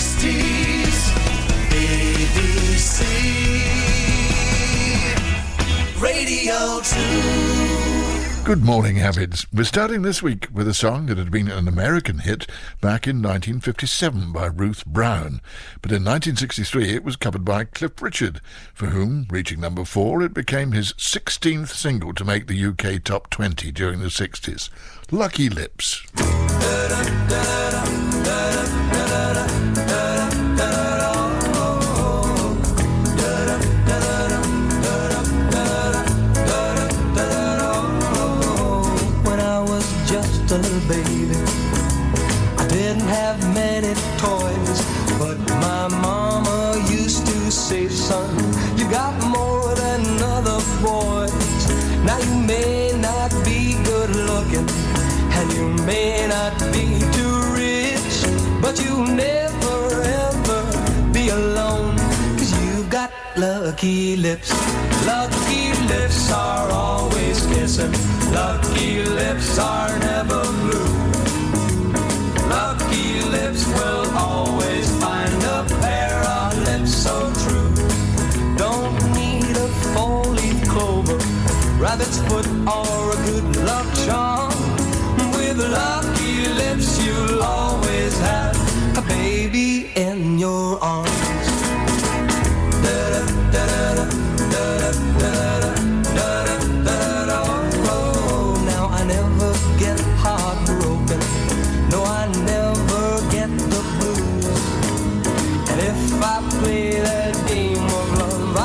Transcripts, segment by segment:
60s, BBC Radio 2. Good morning, Avids. We're starting this week with a song that had been an American hit back in 1957 by Ruth Brown. But in 1963 it was covered by Cliff Richard, for whom, reaching number 4, it became his 16th single to make the UK top 20 during the 60s. Lucky Lips. A little baby, I didn't have many toys, but my mama used to say, son, you got more than other boys. Now you may not be good looking, and you may not be too rich, but you'll never ever be alone, 'cause you've got lucky lips. Lucky lips are always kissing. Lucky lips are never blue. Lucky lips will always find a pair of lips so true. Don't need a four-leaf clover, rabbit's foot, or a good luck charm. With lucky lips you'll always have a baby in your arms. Now I never get heartbroken. No, I never get the blues. And if I play that game of love, I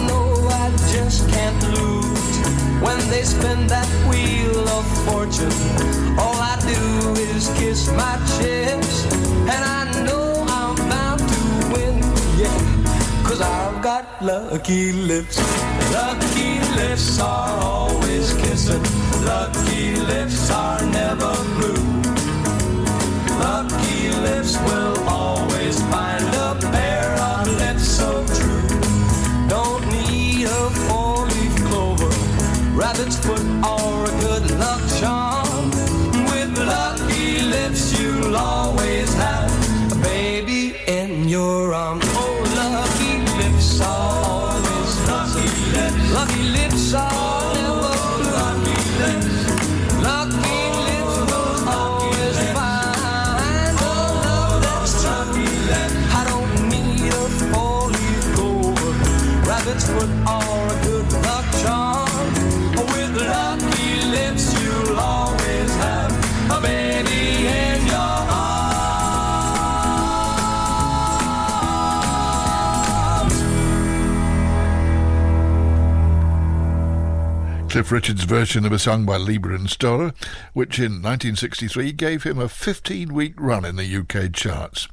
know I just can't lose. When they spin that wheel of fortune, all I do is kiss my chips, and I know I'm bound to win, yeah, 'cause I've got lucky lips. Lucky lips are always kissing. Lucky lips are never blue. Lucky lips will always find a pair of lips so true. Don't need a four-leaf clover, rabbit's foot, or a good luck charm. With lucky lips you'll always have a baby in your arms. Oh, lucky lips are always lucky lips. Lucky lips are never blue. Lucky lips. Lucky lips will always find a love that's lucky lips. I don't need a four-leaf clover, rabbit's foot, or a good luck charm. With lucky lips you'll always have a baby in your arms. Cliff Richard's version of a song by Lieber and Stoller, which in 1963 gave him a 15-week run in the UK charts.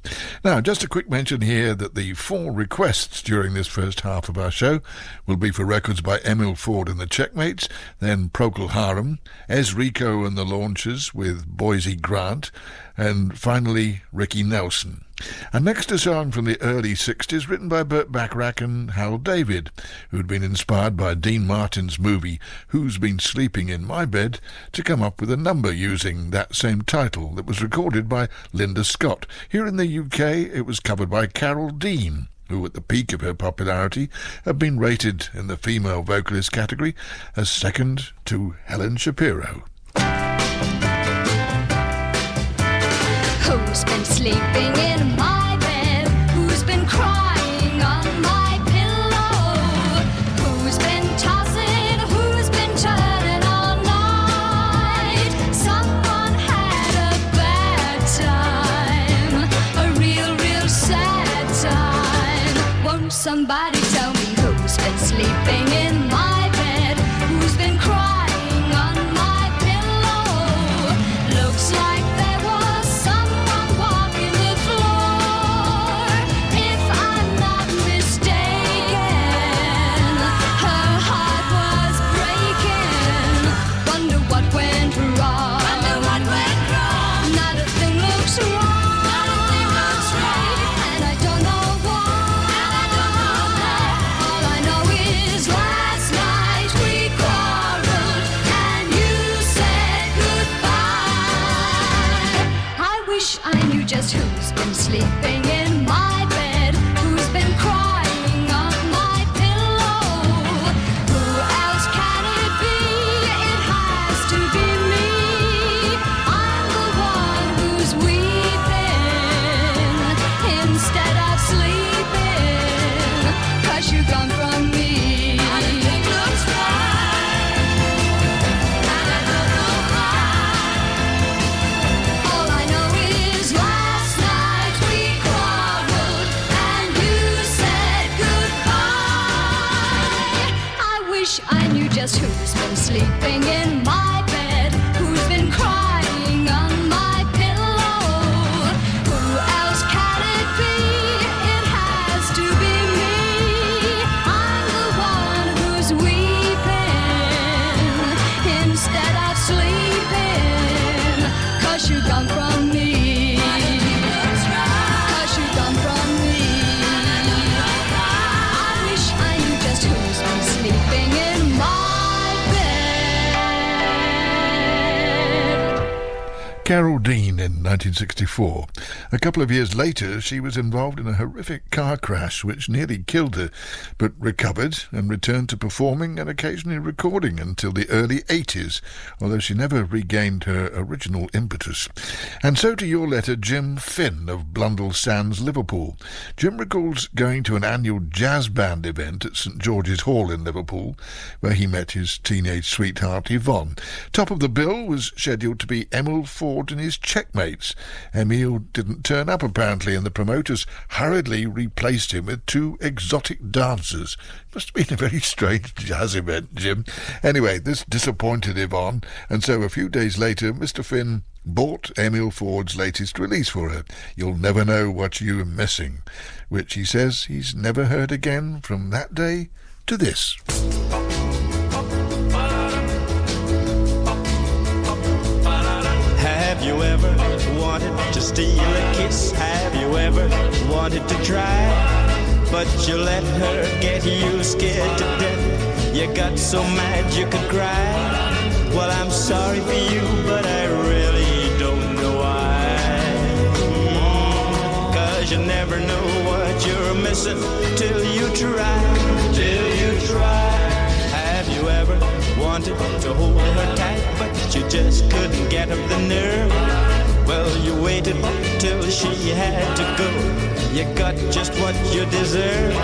Now, just a quick mention here that the 4 requests during this first half of our show will be for records by Emil Ford and the Checkmates, then Procol Harum, Ez Rico and the Launchers with Boise Grant, and finally Ricky Nelson. And next a song from the early 60s written by Burt Bacharach and Hal David, who'd been inspired by Dean Martin's movie Who's Been Sleeping in My Bed to come up with a number using that same title that was recorded by Linda Scott. Here in the UK it was covered by Carol Dean, who at the peak of her popularity had been rated in the female vocalist category as second to Helen Shapiro. Who's been sleeping in my bed? Who's been crying on my pillow? Who's been tossing? Who's been turning all night? Someone had a bad time, a real sad time. Won't somebody tell me who's been sleeping in my bed? Who's been crying on my pillow? Looks like there was someone walking the floor. If I'm not mistaken, her heart was breaking. Wonder what went wrong. Not a thing looks wrong. And I don't know why. All I know is last night we quarreled and you said goodbye. I wish I knew just who's been sleeping in my my bed? Who's been crying on my pillow? Who else can it be? It has to be me. I'm the one who's weeping instead of sleeping, 'cause you're gone from me. Everything looks fine, and I don't know why. All I know is last night we quarreled and you said goodbye. I wish I knew just who's been sleeping in my bed, who's been crying on my pillow. Who else can it be? It has to be me. I'm the one who's weeping instead of sleeping, 'cause you're gone from me. 'Cause you're gone from me. I wish I knew just who's been sleeping in my bed. Carol Dean in 1964. A couple of years later, she was involved in a horrific car crash which nearly killed her, but recovered and returned to performing and occasionally recording until the early 80s, although she never regained her original impetus. And so to your letter, Jim Finn of Blundell Sands, Liverpool. Jim recalls going to an annual jazz band event at St George's Hall in Liverpool, where he met his teenage sweetheart Yvonne. Top of the bill was scheduled to be Emil Ford and his Checkmates. Emil didn't turn up apparently, and the promoters hurriedly replaced him with two exotic dancers. Must have been a very strange jazz event, Jim. Anyway, this disappointed Yvonne, and so a few days later Mr Finn bought Emil Ford's latest release for her, You'll Never Know What You're Missing, which he says he's never heard again from that day to this. Have you ever wanted to steal a kiss? Have you ever wanted to try? But you let her get you scared to death. You got so mad you could cry. Well, I'm sorry for you, but I really don't know why. 'Cause you never know what you're missing till you try. Till you try. Have you ever wanted to hold her tight, but you just couldn't get up the nerve? Well, you waited till she had to go. You got just what you deserve.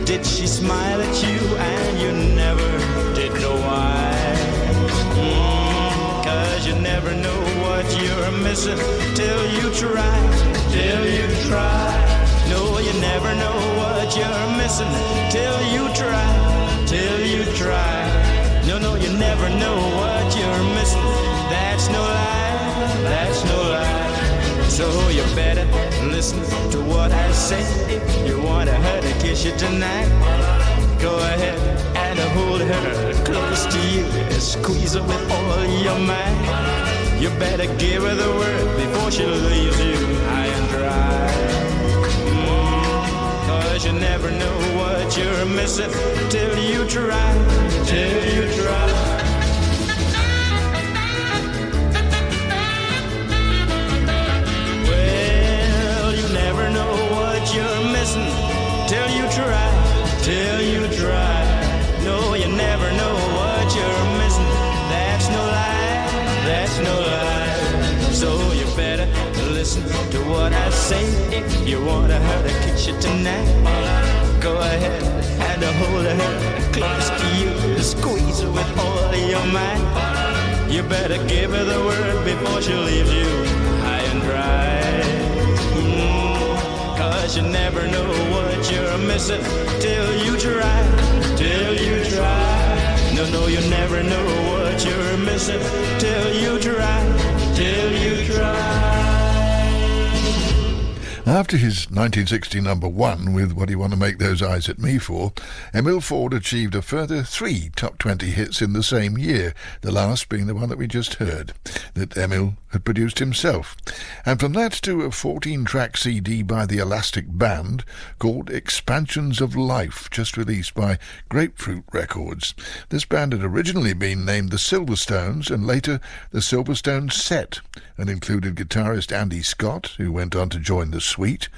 Did she smile at you and you never did know why? 'Cause you never know what you're missing till you try. Till you try. No, you never know what you're missing till you try. Till you try. No, you never know what you're missing. That's no lie, that's no lie. So you better listen to what I say. If you want her to kiss you tonight, go ahead and hold her close to you. Squeeze her with all your might. You better give her the word before she leaves you high and dry. 'Cause you never know what you're missing till you try. Till you try. Well, you never know what you're missing till you try. Till you try. No, you never know what you're missing. That's no lie. That's no lie. So you better listen to what I say. If you want her to kiss you tonight, go ahead and hold her close to you. Squeeze her with all your might. You better give her the word before she leaves you high and dry. 'Cause you never know what you're missing till you try. Till you try. No, you never know what you're missing till you try. Till you try. After his 1960 number one with What Do You Want to Make Those Eyes at Me For, Emil Ford achieved a further 3 top 20 hits in the same year, the last being the one that we just heard, that Emil had produced himself. And from that to a 14-track CD by the Elastic Band called Expansions of Life, just released by Grapefruit Records. This band had originally been named the Silverstones and later the Silverstone Set, and included guitarist Andy Scott, who went on to join the Sweet,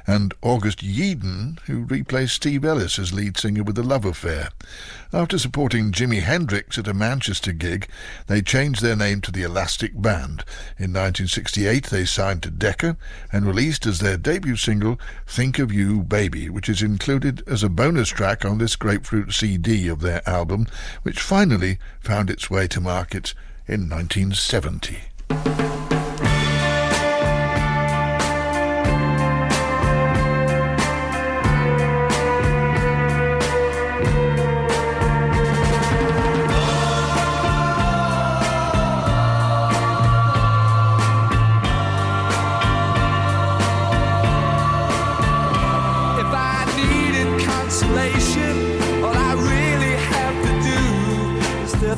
and August Yeadon, who replaced Steve Ellis as lead singer with The Love Affair. After supporting Jimi Hendrix at a Manchester gig, they changed their name to the Elastic Band. In 1968, they signed to Decca and released as their debut single Think of You, Baby, which is included as a bonus track on this Grapefruit CD of their album, which finally found its way to market in 1970.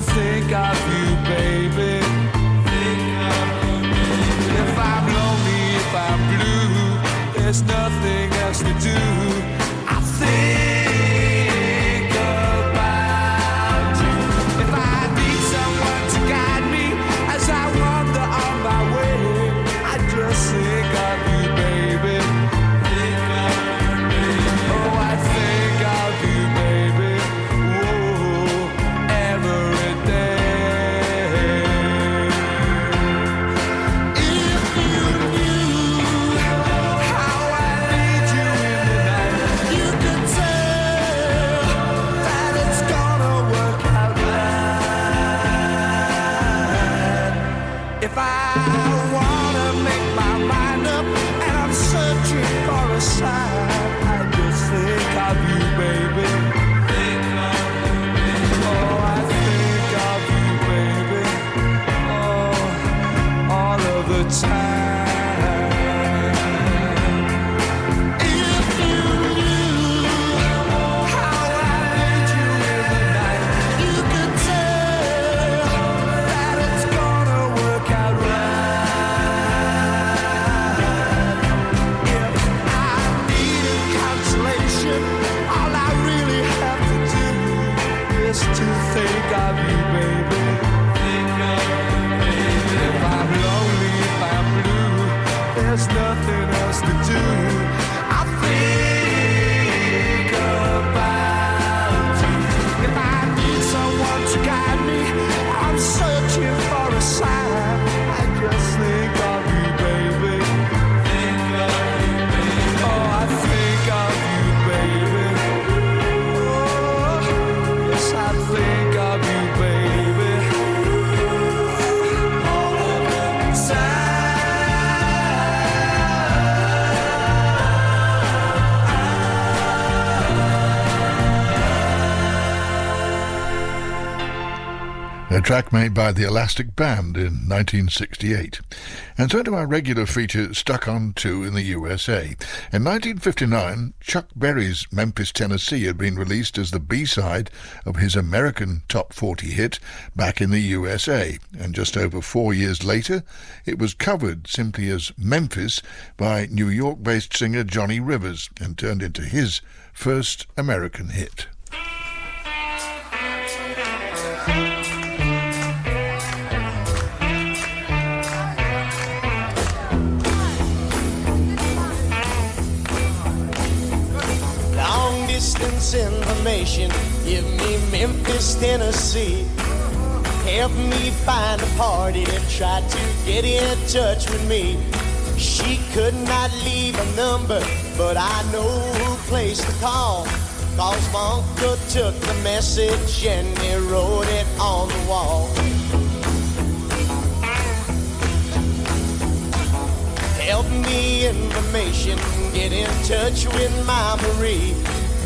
Think of you, baby. If I'm lonely, if I'm blue, there's nothing else to do. I think about you. If I need someone to guide me as I wander on my way, I just think of you, baby. Oh, I think of you, baby. If I wanna make my mind up and I'm searching for a sign, I just think of you, baby. Oh, I think of you, baby. Oh, all of the time. If you knew how I need you in the night, you could tell that it's gonna work out right. If I needed consolation, all I really have to do is to think of you, baby. If I'm lonely, if I'm blue, there's nothing else to do. I think about you. If I need someone to guide me, I'm searching for a sign. I just think of you, baby. Oh, I think of you, baby. Oh, yes, I think of you, baby. All of the time. A track made by the Elastic Band in 1968. And so to our regular feature, Stuck on 2 in the USA. In 1959, Chuck Berry's Memphis, Tennessee had been released as the B-side of his American Top 40 hit Back in the USA. And just over 4 years later, it was covered simply as Memphis by New York-based singer Johnny Rivers and turned into his first American hit. Long distance information, give me Memphis, Tennessee. Help me find a party that tried to get in touch with me. She could not leave a number, but I know who place to call. 'Cause my uncle took the message and he wrote it on the wall. Help me information, get in touch with my Marie.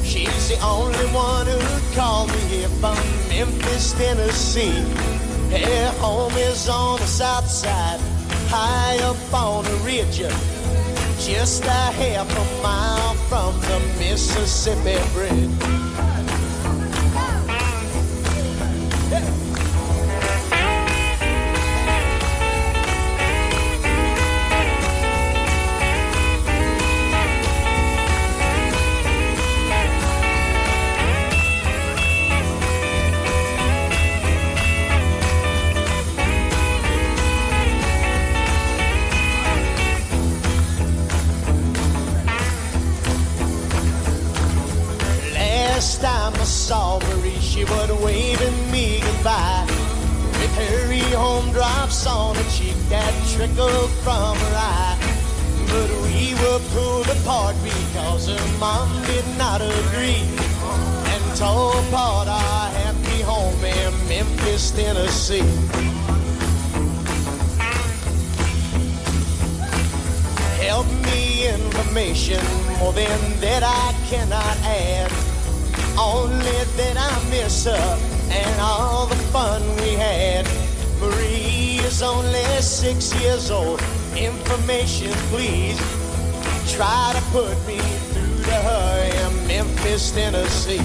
She's the only one who called me here from Memphis, Tennessee. Her home is on the south side, high up on the ridge, just a half a mile from the Mississippi Bridge. saw Marie, she would wave at me goodbye. With hurry home drops on her cheek that trickled from her eye. But we were pulled apart because her mom did not agree and tore apart our happy home in Memphis, Tennessee. Help me information, more than that I cannot add. Only that I miss her and all the fun we had. Marie is only 6 years old. Information, please. Try to put me through to her in Memphis, Tennessee.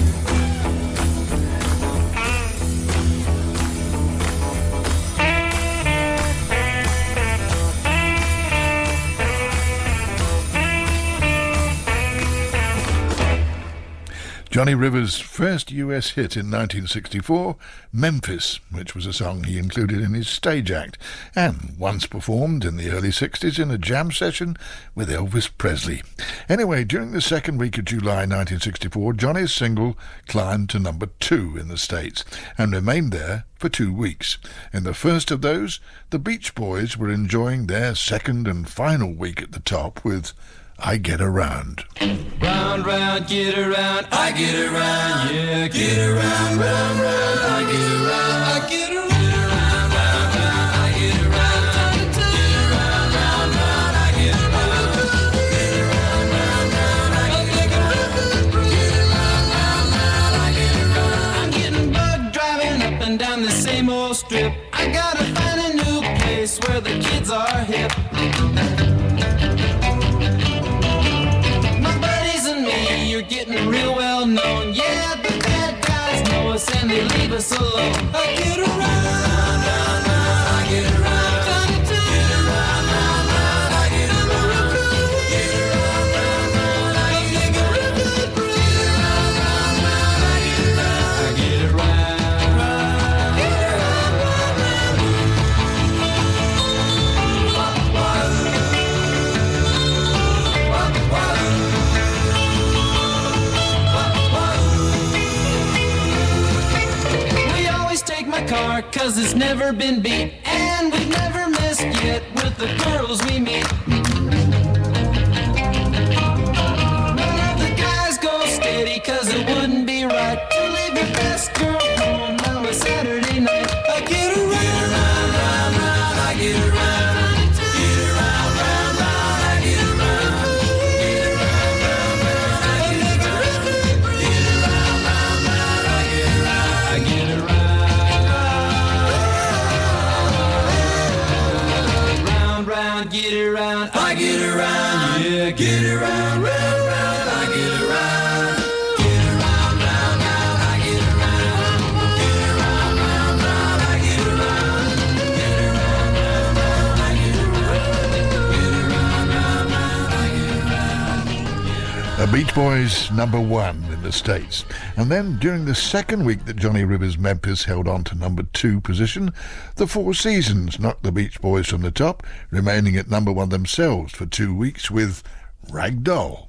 Johnny Rivers' first US hit in 1964, Memphis, which was a song he included in his stage act, and once performed in the early 60s in a jam session with Elvis Presley. Anyway, during the second week of July 1964, Johnny's single climbed to number 2 in the States and remained there for 2 weeks. In the first of those, the Beach Boys were enjoying their second and final week at the top with I Get Around. Round, round, get around, I get around, yeah, get around, round, round, I get around, I get around, round, round, I get around, get around, round, round, I get around, get around, round, round, I get around, get around, round, round, I get around. I'm getting bugged driving up and down the same old strip. I gotta find a new place where the kids are hip. You're getting real well known. Yeah, the bad guys know us and they leave us alone. I get around, round, round, I get around, get around, round, round, I get around, get around, round, round, I get around, get around, round, round, I get around, I get around, get around, round, car, cause it's never been beat, and we've never missed yet with the girls we meet. None of the guys go steady, cause it wouldn't be right to leave your best girl home on a Saturday night. I get around, round, round, I get around, get around, round, round, I get around, get around, round, round, I get around, get around, round, round, I get around, I get around. Get around, I get around, yeah, get around, round, round, I get around, get around, round, round, I get around, get around, round, round, I get around, get around, round, round, I get around, get around, round, round, I get around. The Beach Boys number 1 in the States. And then during the second week that Johnny Rivers' Memphis held on to number 2 position, the Four Seasons knocked the Beach Boys from the top, remaining at number 1 themselves for 2 weeks with Rag Doll.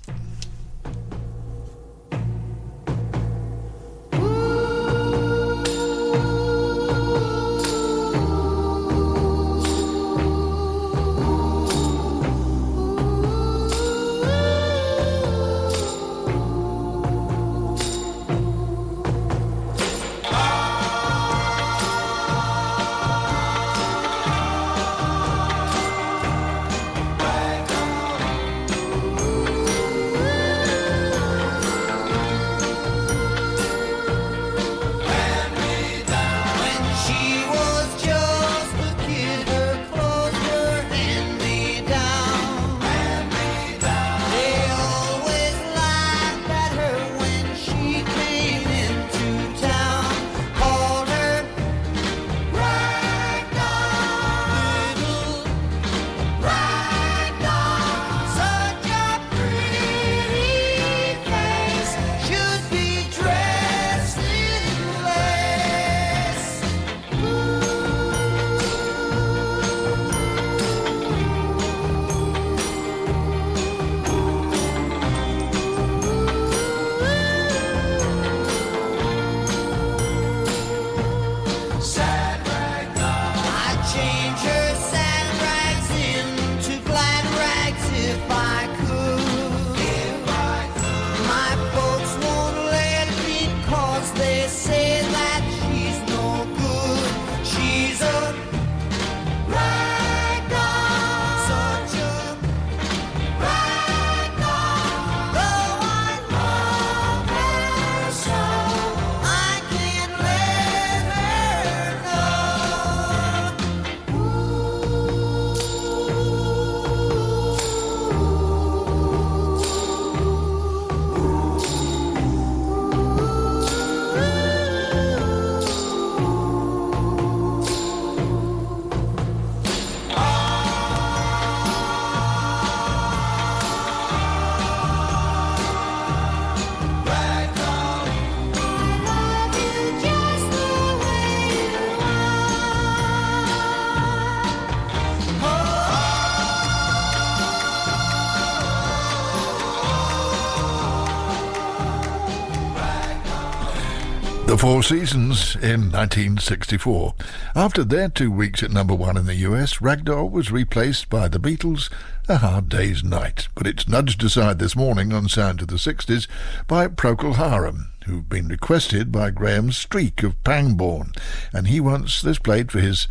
The Four Seasons in 1964. After their 2 weeks at number one in the US, Ragdoll was replaced by the Beatles' A Hard Day's Night. But it's nudged aside this morning on Sound of the 60s by Procol Harum, who've been requested by Graham Streak of Pangbourne, and he wants this played for his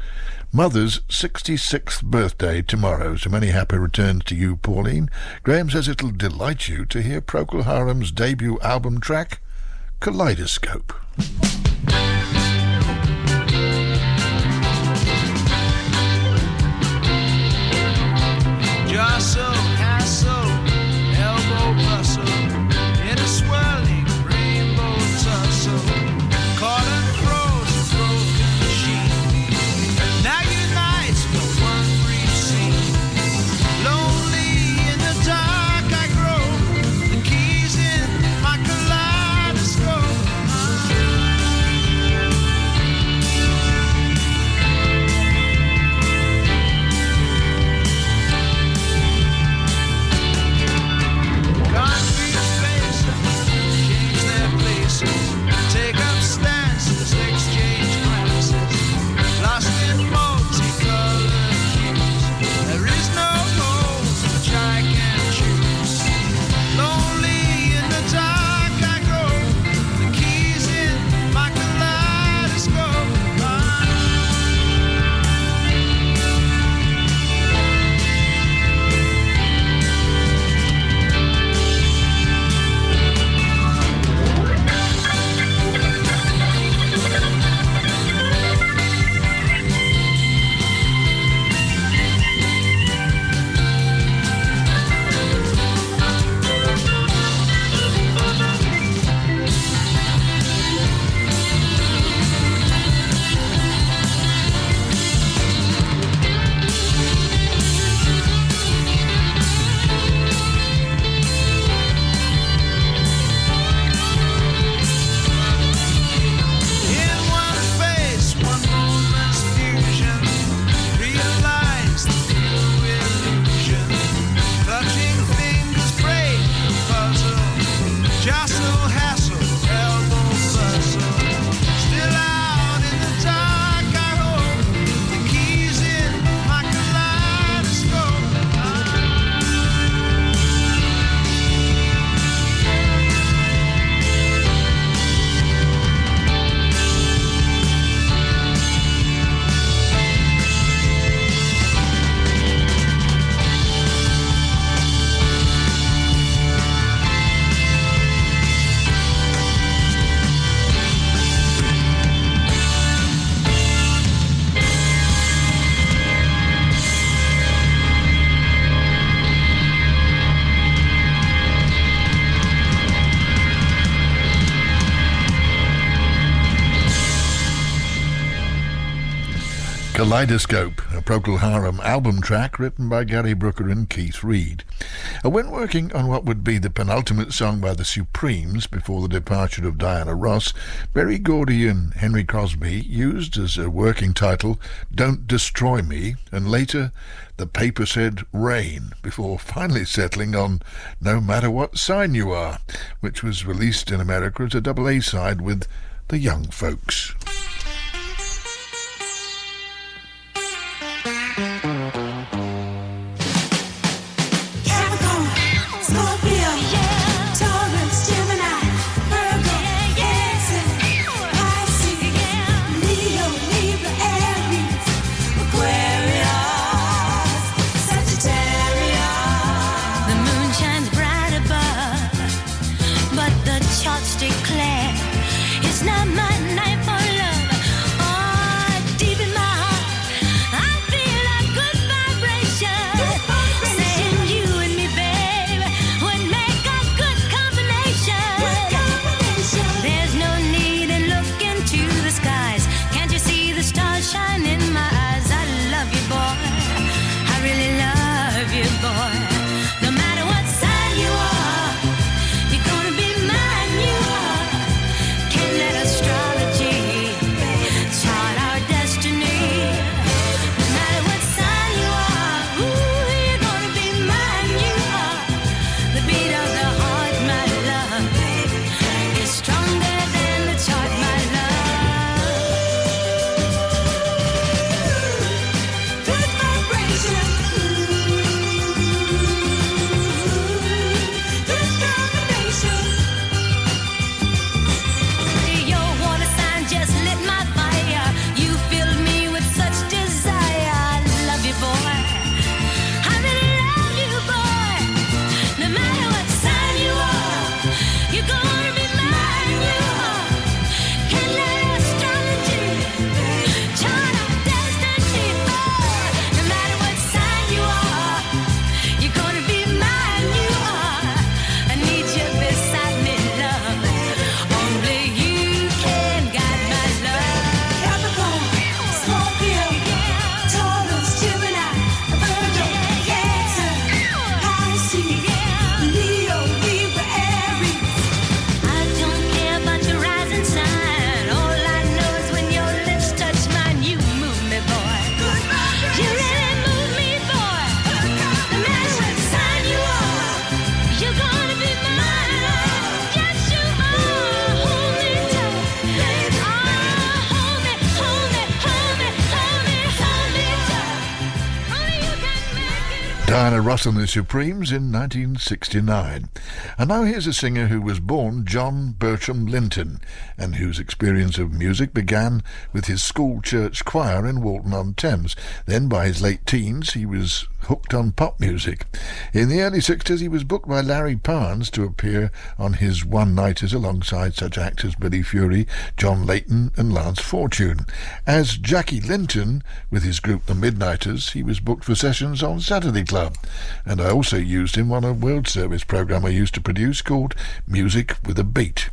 mother's 66th birthday tomorrow. So many happy returns to you, Pauline. Graham says it'll delight you to hear Procol Harum's debut album track, Kaleidoscope. Jostle, hassle, elbow bustle, in a swirling rainbow tussle, caught and froze a broken machine. Now unites for one brief scene. Lonely in the dark I grow, the keys in my kaleidoscope. Concrete spaces change their places, take up stances, exchange glances, lost in multicolored hues. There is no goal which I can choose. Lonely in the dark I go, the keys in my kaleidoscope. In one face, one moment's fusion, realize the true illusion. Clutching fingers break the puzzle, jostle, hassle, elbow bustle. Still out in the dark I hope, the keys in my kaleidoscope. Kaleidoscope, a Procol Harum album track written by Gary Brooker and Keith Reid. When working on what would be the penultimate song by the Supremes before the departure of Diana Ross, Berry Gordy and Henry Crosby used as a working title Don't Destroy Me, and later The Paper Said Rain, before finally settling on No Matter What Sign You Are, which was released in America as a double A-side with The Young Folks. Capricorn, Scorpio, Taurus, Gemini, Virgo, Cancer, Pisces, Leo, Libra, Aries, Aquarius, Sagittarius. The moon shines bright above, but the charts declare it's not my night for love. Oh, deep in my heart, I feel a good vibration. Saying you and me, babe, would make a good combination. There's no need in looking to the skies. Can't you see the stars shine in my eyes? I love you, boy. I really love you, boy. No matter what sign you are, you're gonna be mine. You are. Can't let astrology Diana Ross and the Supremes in 1969. And now here's a singer who was born John Bertram Linton and whose experience of music began with his school church choir in Walton-on-Thames. Then by his late teens he was hooked on pop music. In the early 60s he was booked by Larry Parnes to appear on his one-nighters alongside such acts as Billy Fury, John Layton and Lance Fortune. As Jackie Linton with his group The Midnighters, he was booked for sessions on Saturday Club, and I also used him on a World Service programme I used to produce called Music with a Beat.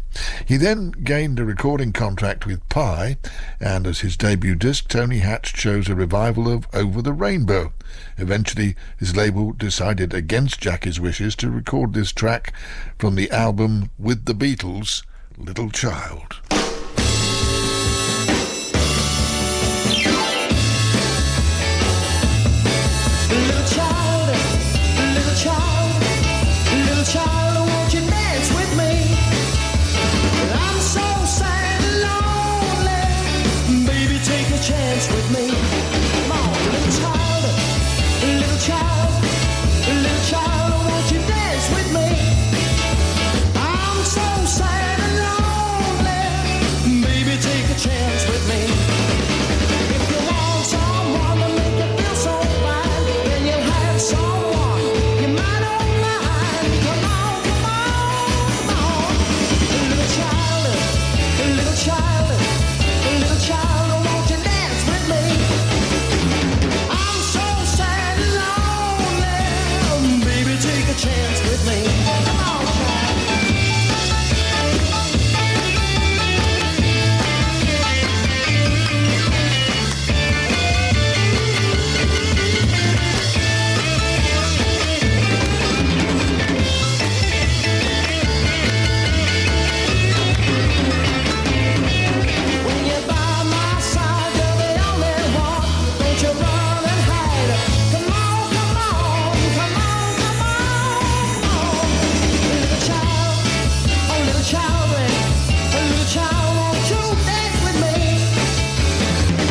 He then gained a recording contract with Pye, and as his debut disc, Tony Hatch chose a revival of Over the Rainbow. Eventually, his label decided against Jackie's wishes to record this track from the album With the Beatles, Little Child. Little child, won't you dance with me? I'm so sad and lonely. Baby, take a chance with me. Come on, little child, won't you dance with me? I'm so sad and lonely. Baby, take a chance with me. If you want someone to make you feel so fine, then you'll have someone you might not mind. Come on, come on, come on. Little child, won't you dance with me? I'm so sad and lonely. Baby, take a chance with me. Come on, child. When you're by my side, you're the only one. Don't you run and hide. Come on, come on, come on, come on, come on. Little child, oh little child, won't you dance with me?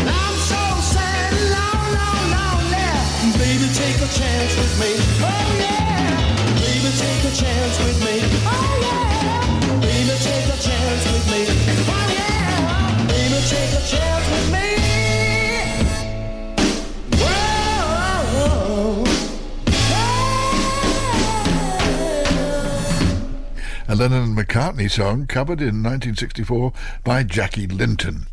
I'm so sad and lonely. Baby, take a chance with me. Oh yeah. Baby, take a chance with me. Oh yeah. Baby, take a chance with me. Oh yeah. Baby, take a chance with me. Whoa, A Lennon and McCartney song covered in 1964 by Jackie Linton.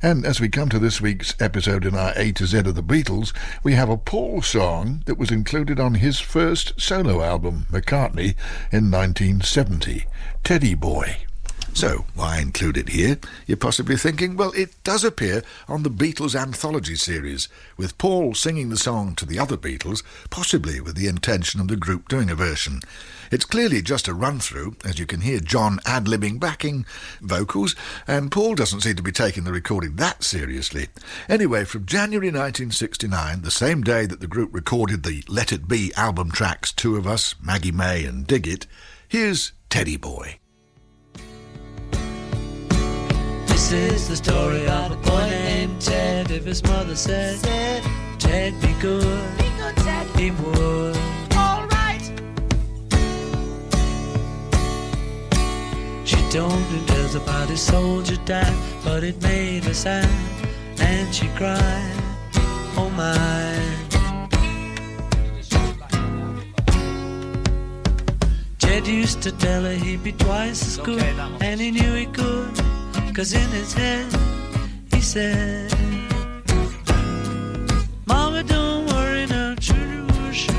And as we come to this week's episode in our A to Z of the Beatles, we have a Paul song that was included on his first solo album, McCartney, in 1970, Teddy Boy. So, why include it here? You're possibly thinking, well, it does appear on the Beatles anthology series, with Paul singing the song to the other Beatles, possibly with the intention of the group doing a version. It's clearly just a run-through, as you can hear John ad-libbing backing vocals, and Paul doesn't seem to be taking the recording that seriously. Anyway, from January 1969, the same day that the group recorded the Let It Be album tracks Two of Us, Maggie May and Dig It, here's Teddy Boy. This is the story of a boy named Ted. If his mother said, Ted, be good, Ted, he would. All right. She told him tales about his soldier died, but it made her sad, and she cried, oh my. Ted used to tell her he'd be twice as good, and he knew he could. 'Cause in his head, he said, Mama, don't worry now, children worship,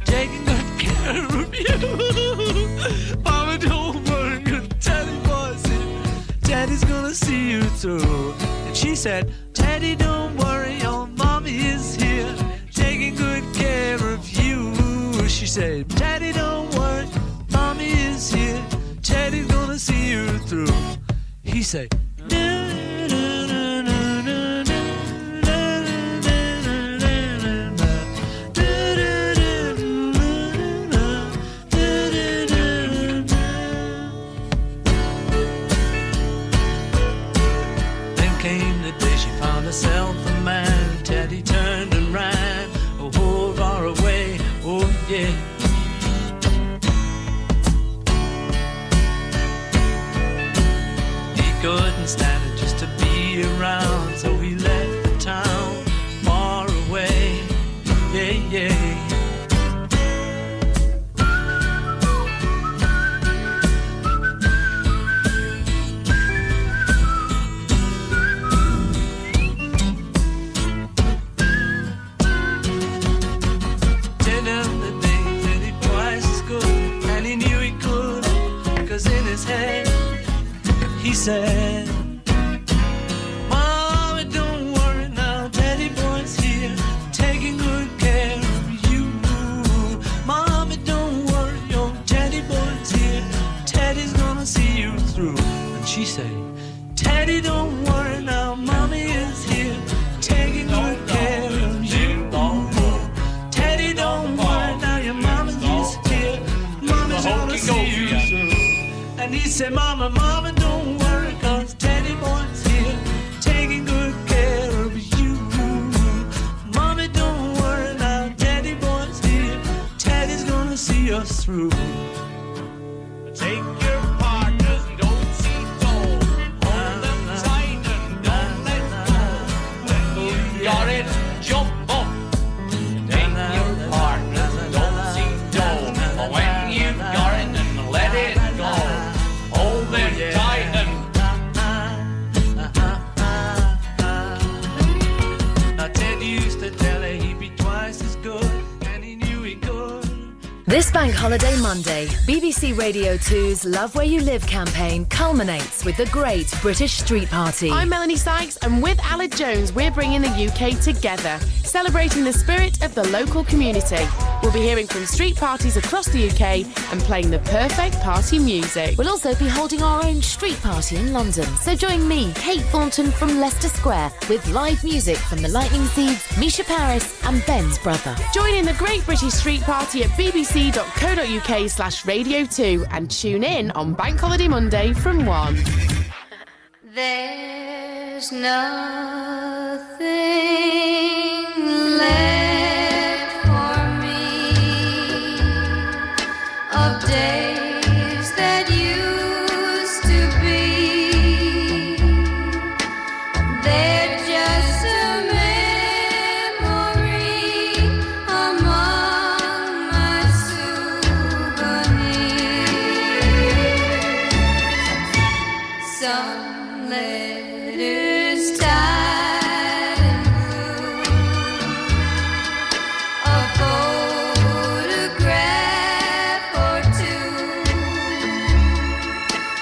taking good care of you. Mama, don't worry, good Teddy boy's here, Teddy's gonna see you through. And she said, Teddy, don't worry, your mommy is here, taking good care of you. She said, Teddy, don't worry, mommy is here, Teddy's gonna see you through. He said, Then came the day she found herself a man. Teddy turned and ran, oh, far away, oh, He said, Mommy, don't worry now, Daddy boy's here, taking good care of you. Mommy, don't worry, your Daddy boy's here, Teddy's gonna see you through. And she said, Teddy, don't worry now, Mommy is here, taking good care of you. Teddy, don't worry now, your mama is here, Mama's gonna see you through. And he said, Mama, Mama, don't worry, 'cause Teddy boy's here, taking good care of you. Mommy, don't worry now, Teddy boy's here, Teddy's gonna see us through. Take your partners, don't see gold, hold them tight and don't let go. When you got it, jump up. Take your partners, don't see gold, but when you got it, then let it go. Hold them tight and now Ted used to tell her he'd be twice as good, and he knew he could. This Bank Holiday Monday, BBC Radio 2's Love Where You Live campaign culminates with the Great British Street Party. I'm Melanie Sykes, and with Aled Jones, we're bringing the UK together, celebrating the spirit of the local community. We'll be hearing from street parties across the UK and playing the perfect party music. We'll also be holding our own street party in London. So join me, Kate Thornton from Leicester Square, with live music from the Lightning Seeds, Misha Paris and Ben's brother. Join in the Great British Street Party at bbc.co.uk/radio2 and tune in on Bank Holiday Monday from 1. There's nothing left for me of days that used to be. They're just a memory among my souvenirs. Some letters tied in blue, a photograph or two.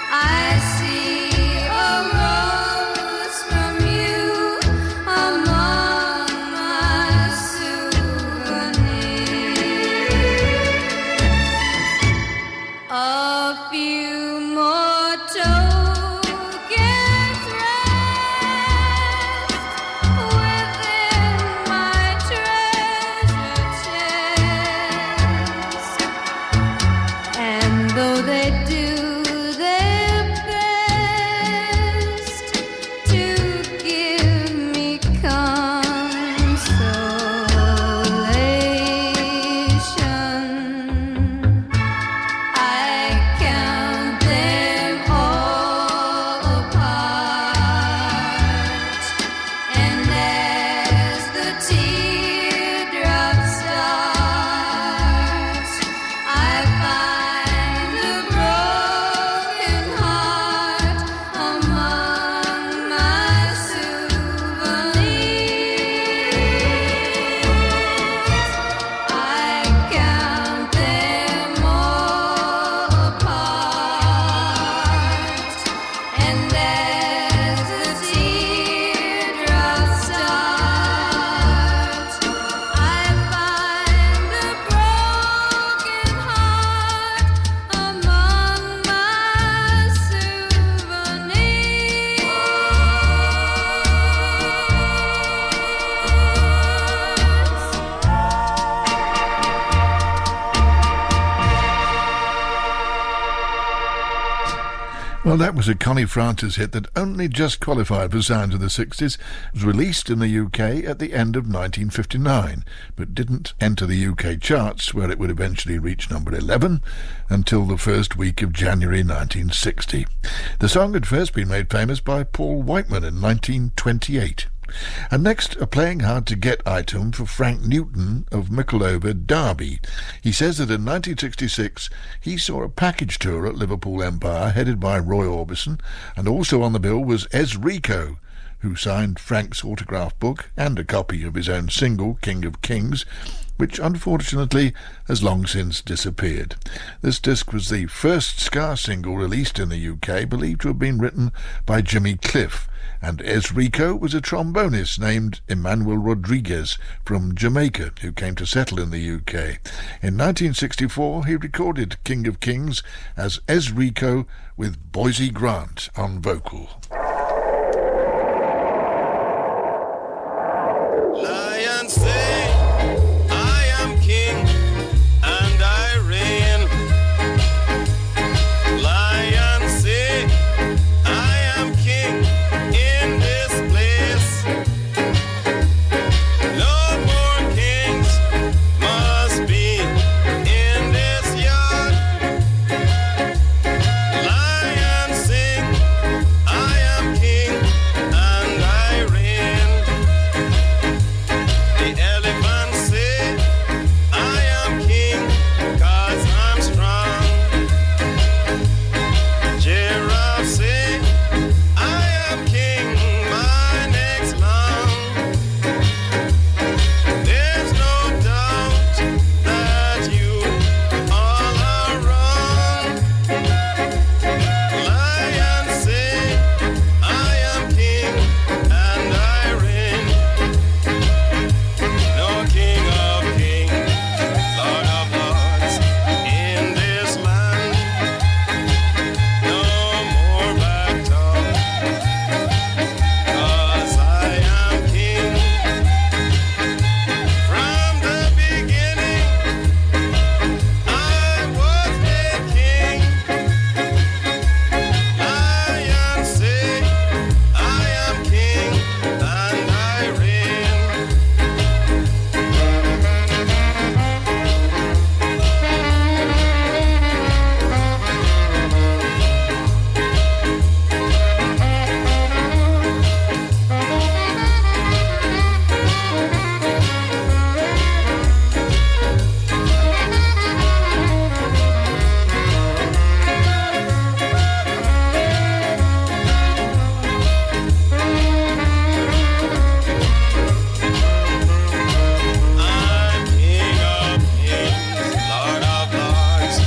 I see a rose from you among my souvenirs. A few more tokens rest within my treasure chest, and though they do their best to give me consolation, I count them all apart, and as the teardrops start, I find a broken heart among my souvenirs. I count them all apart, and as the teardrops start, I find a broken heart among my souvenirs. Well, that was a Connie Francis hit that only just qualified for Sounds of the 60s. It was released in the UK at the end of 1959, but didn't enter the UK charts, where it would eventually reach number 11 until the first week of January 1960. The song had first been made famous by Paul Whiteman in 1928. And next, a playing hard to get item for Frank Newton of Mickleover, Derby. He says that in 1966 he saw a package tour at Liverpool Empire headed by Roy Orbison, and also on the bill was Ez Rico, who signed Frank's autograph book and a copy of his own single, King of Kings, which unfortunately has long since disappeared. This disc was the first ska single released in the UK, believed to have been written by Jimmy Cliff, and Ez Rico was a trombonist named Emmanuel Rodriguez from Jamaica who came to settle in the UK. In 1964 he recorded King of Kings as Ez Rico with Boise Grant on vocal. Lions say, I am king and I reign. Lions say, I am king in this place. No more kings must be in this yard. Lions sing, I am king and I reign. The elephants say, I am king 'cause I'm strong. Giraffes say, I am king, my neck's long. There's no doubt that you all are wrong. Lions say, I am king and I reign. No king of kings, Lord of lords in this land. No more back talk, 'cause I am king. From the beginning, I was made king. Lions say, I am king and I reign. I'm king of kings, Lord of lords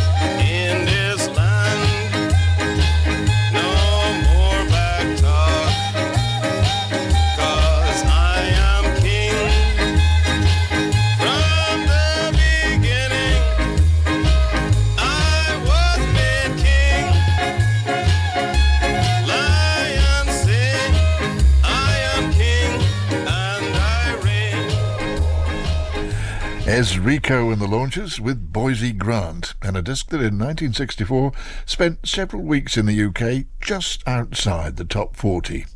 in this land. No more back talk, 'cause I am king. From the beginning, I was made king. Lions say, I am king and I reign. Ez Rico and the Launchers with Boise Grant, and a disc that in 1964 spent several weeks in the UK just outside the top 40.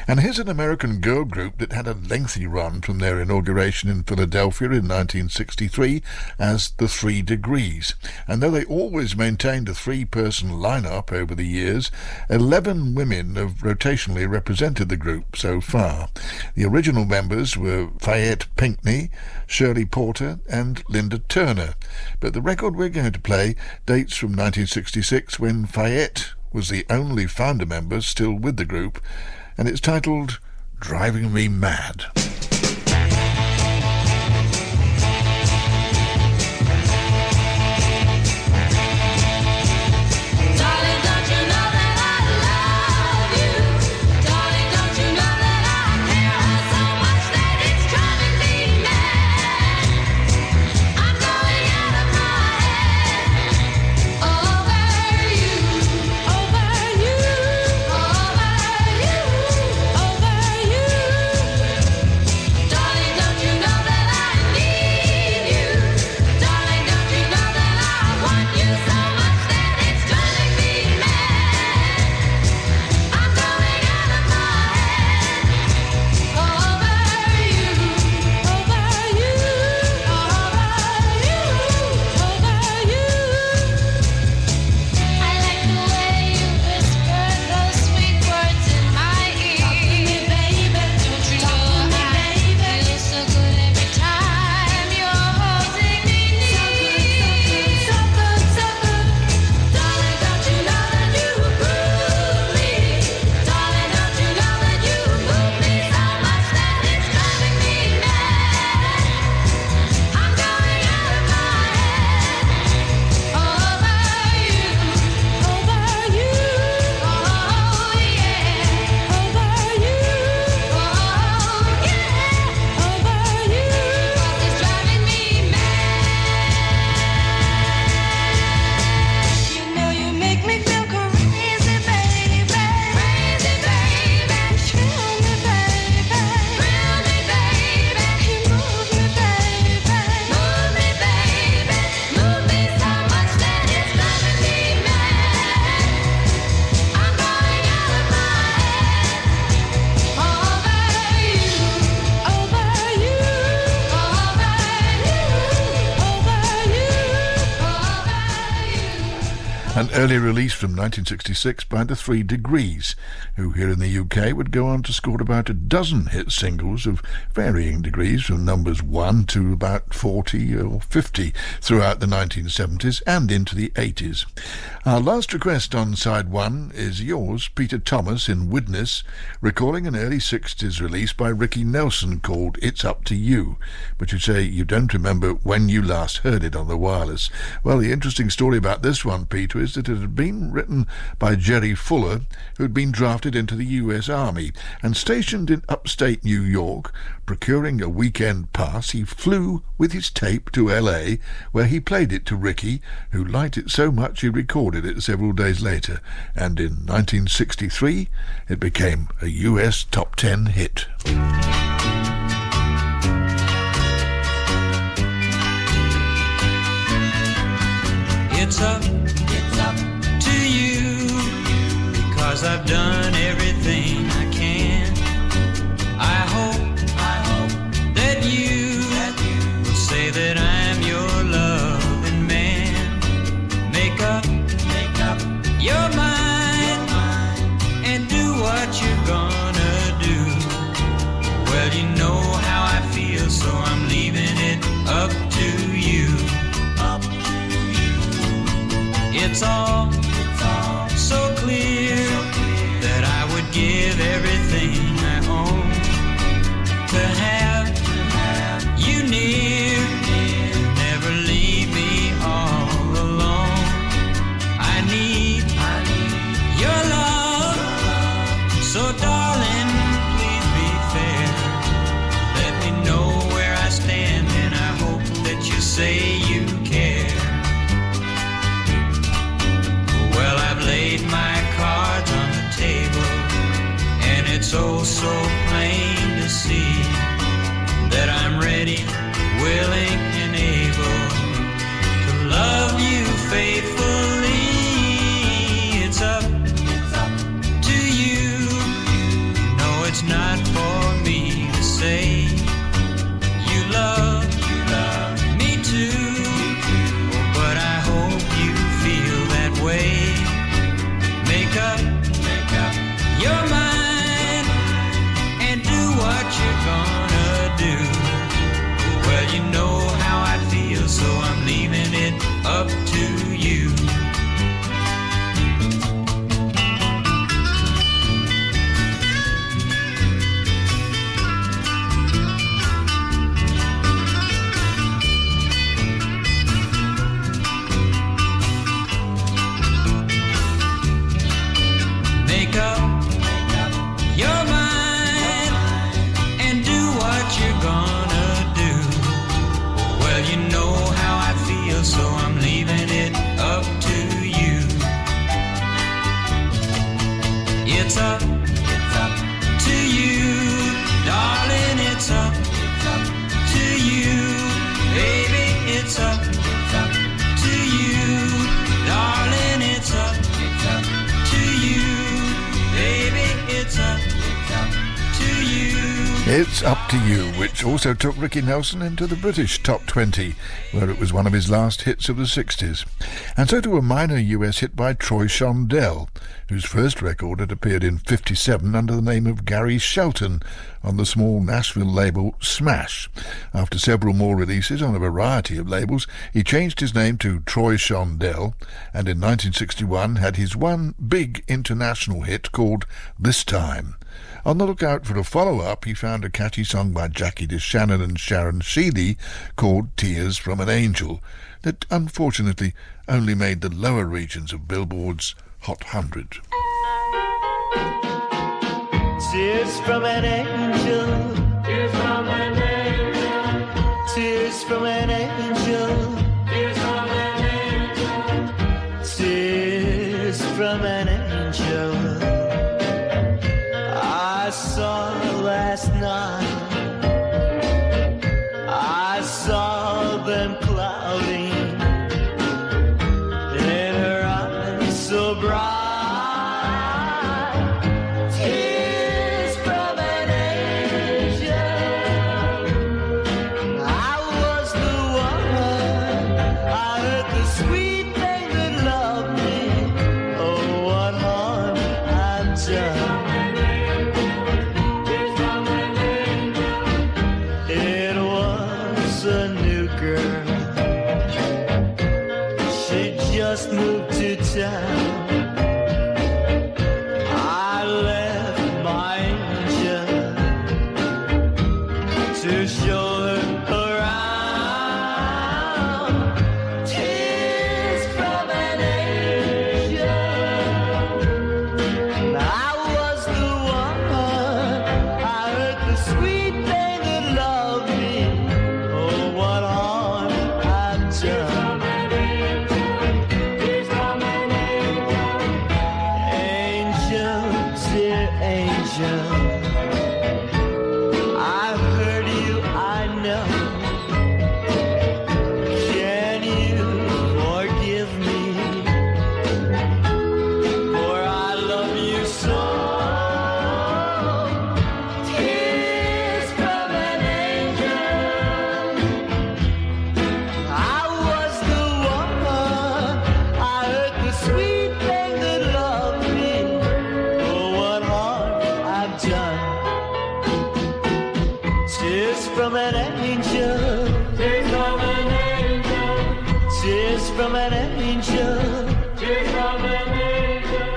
And here's an American girl group that had a lengthy run from their inauguration in Philadelphia in 1963 as the 3 Degrees. And though they always maintained a 3-person lineup over the years, 11 women have rotationally represented the group so far. The original members were Fayette Pinckney, Shirley Porter and Linda Turner, but the record we're going to play dates from 1966 when Fayette was the only founder member still with the group, and it's titled Driving Me Mad. Darling, don't you know that I love you? Darling, don't you know that I care so much that it's driving me mad? I'm going out of my head over you, over you, over you, over you. An early release from 1966 by the Three Degrees, who here in the UK would go on to score about a dozen hit singles of varying degrees from numbers 1 to about 40 or 50 throughout the 1970s and into the 80s. Our last request on side 1 is yours, Peter Thomas in Widnes, recalling an early 60s release by Ricky Nelson called It's Up to You, but you say you don't remember when you last heard it on the wireless. Well, the interesting story about this one, Peter, is that it had been written by Jerry Fuller, who'd been drafted into the US Army and stationed in upstate New York. Procuring a weekend pass, he flew with his tape to LA, where he played it to Ricky, who liked it so much he recorded it several days later, and in 1963 it became a US top 10 hit. It's up to you, because I've done everything I can. I hope that you will say that I'm your loving man. Make up your mind and do what you're gonna do. Well, you know how I feel, so I'm leaving it up to you. It's all so clear that I would give everything I own to have you near, never leave me all alone. I need your love, so darling, please be fair. Let me know where I stand, and I hope that you say you care. Well, I've laid my cards on the table, and it's oh so plain to see that I'm ready, willing, and able to love you faithfully. It's up to you. No, it's not for me to say you love me too, but I hope you feel that way. Make up your mind and do what you're gonna do. Well, you know how I feel, so I'm leaving it up to you. Make up your mind and do what you're gonna do. Well, you know how I feel, so I'm leaving it up to you. It's up to you, darling, it's up to you, baby, it's up to you, darling, it's up to you, baby, it's up to you. It's Up to You, which also took Ricky Nelson into the British top 20, where it was one of his last hits of the 60s. And so to a minor US hit by Troy Shondell, whose first record had appeared in 57 under the name of Gary Shelton on the small Nashville label Smash. After several more releases on a variety of labels, he changed his name to Troy Shondell, and in 1961 had his one big international hit called This Time. On the lookout for a follow-up, he found a catchy song by Jackie DeShannon and Sharon Sheely called Tears from an Angel, that unfortunately only made the lower regions of Billboard's Hot 100. Tears from an angel. Tears from an angel. Tears from an angel. Tears from an angel. Tears from an angel. I saw last night. I saw them clouding in her eyes so bright. Tears from an angel. I was the one. I heard the sweet thing that loved me. moved to town. I left my angel to show her around. Tears from an angel. I was the one. I heard the sweet thing that loved me. Oh, what harm I've done. Angel, dear angel, I've heard you, I know. Can you forgive me? For I love you so. Tears from an angel. I was the one. I heard the sweet thing that loved me. Oh, what harm I've done. Tears from an angel. Tears from an angel. Tears from an angel. Tears from an angel.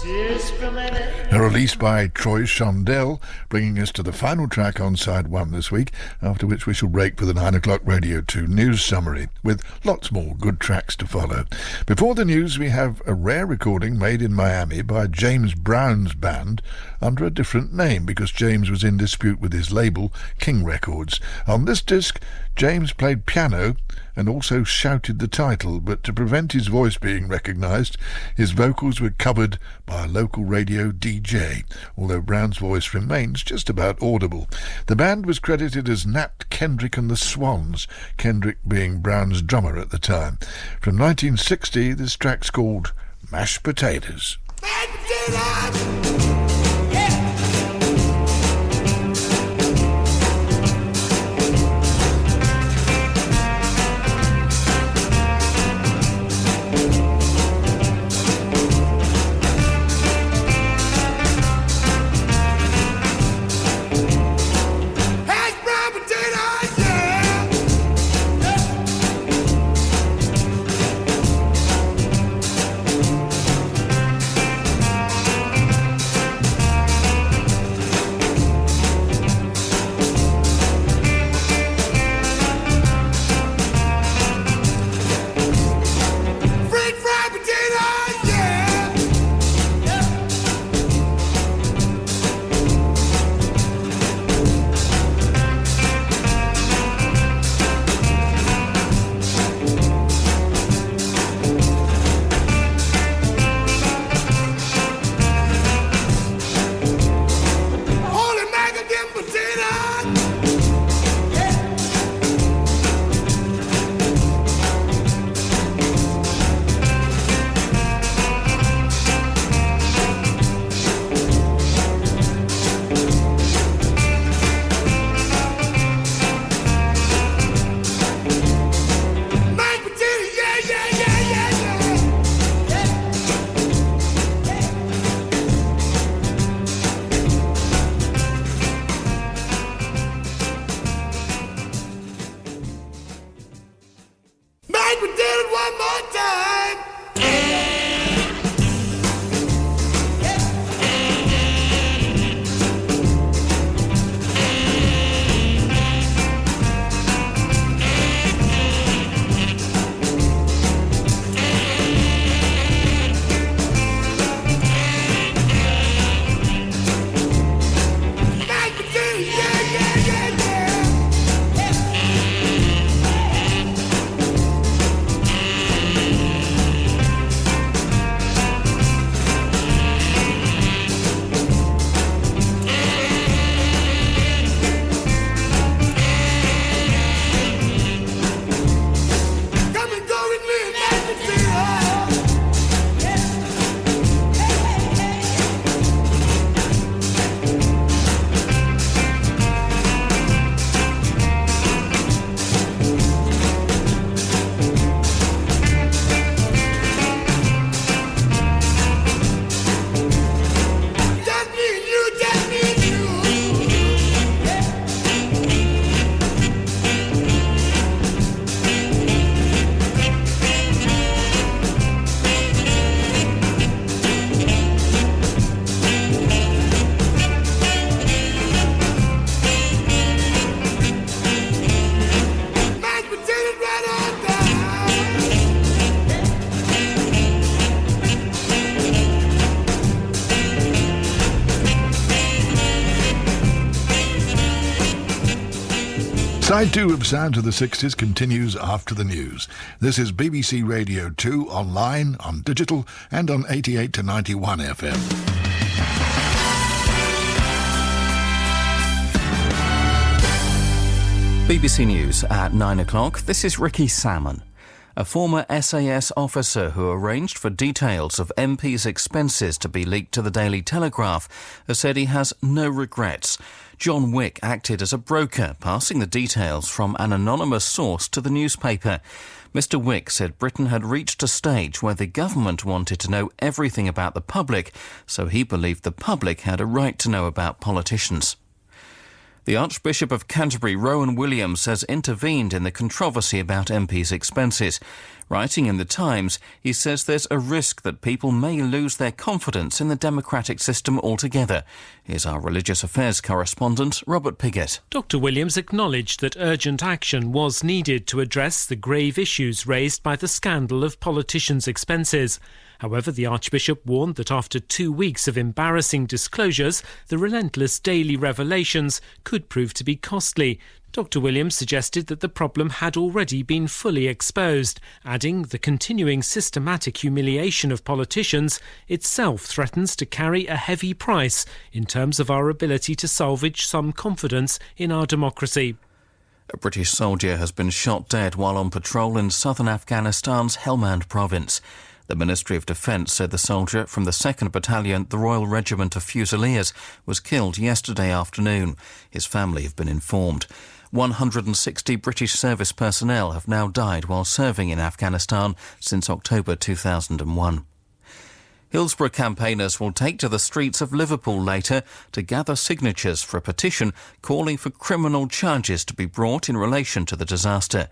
Tears from an angel. A release by Troy Shondell, bringing us to the final track on side 1 this week, after which we shall break for the 9 o'clock Radio 2 news summary, with lots more good tracks to follow. Before the news, we have a rare recording made in Miami by James Brown's band under a different name, because James was in dispute with his label, King Records. On this disc, James played piano and also shouted the title, but to prevent his voice being recognised, his vocals were covered by a local radio DJ, although Brown's voice remains just about audible. The band was credited as Nat Kendrick and the Swans, Kendrick being Brown's drummer at the time. From 1960, this track's called Mashed Potatoes. Side 2 of Sounds of the 60s continues after the news. This is BBC Radio 2 online, on digital and on 88 to 91 FM. BBC News at 9 o'clock. This is Ricky Salmon. A former SAS officer who arranged for details of MPs' expenses to be leaked to the Daily Telegraph has said he has no regrets. John Wick acted as a broker, passing the details from an anonymous source to the newspaper. Mr. Wick said Britain had reached a stage where the government wanted to know everything about the public, so he believed the public had a right to know about politicians. The Archbishop of Canterbury, Rowan Williams, has intervened in the controversy about MPs' expenses. Writing in The Times, he says there's a risk that people may lose their confidence in the democratic system altogether. Here's our religious affairs correspondent, Robert Piggott. Dr. Williams acknowledged that urgent action was needed to address the grave issues raised by the scandal of politicians' expenses. However, the Archbishop warned that after 2 weeks of embarrassing disclosures, the relentless daily revelations could prove to be costly. Dr. Williams suggested that the problem had already been fully exposed, adding the continuing systematic humiliation of politicians itself threatens to carry a heavy price in terms of our ability to salvage some confidence in our democracy. A British soldier has been shot dead while on patrol in southern Afghanistan's Helmand province. The Ministry of Defence said the soldier from the 2nd Battalion, the Royal Regiment of Fusiliers, was killed yesterday afternoon. His family have been informed. 160 British service personnel have now died while serving in Afghanistan since October 2001. Hillsborough campaigners will take to the streets of Liverpool later to gather signatures for a petition calling for criminal charges to be brought in relation to the disaster.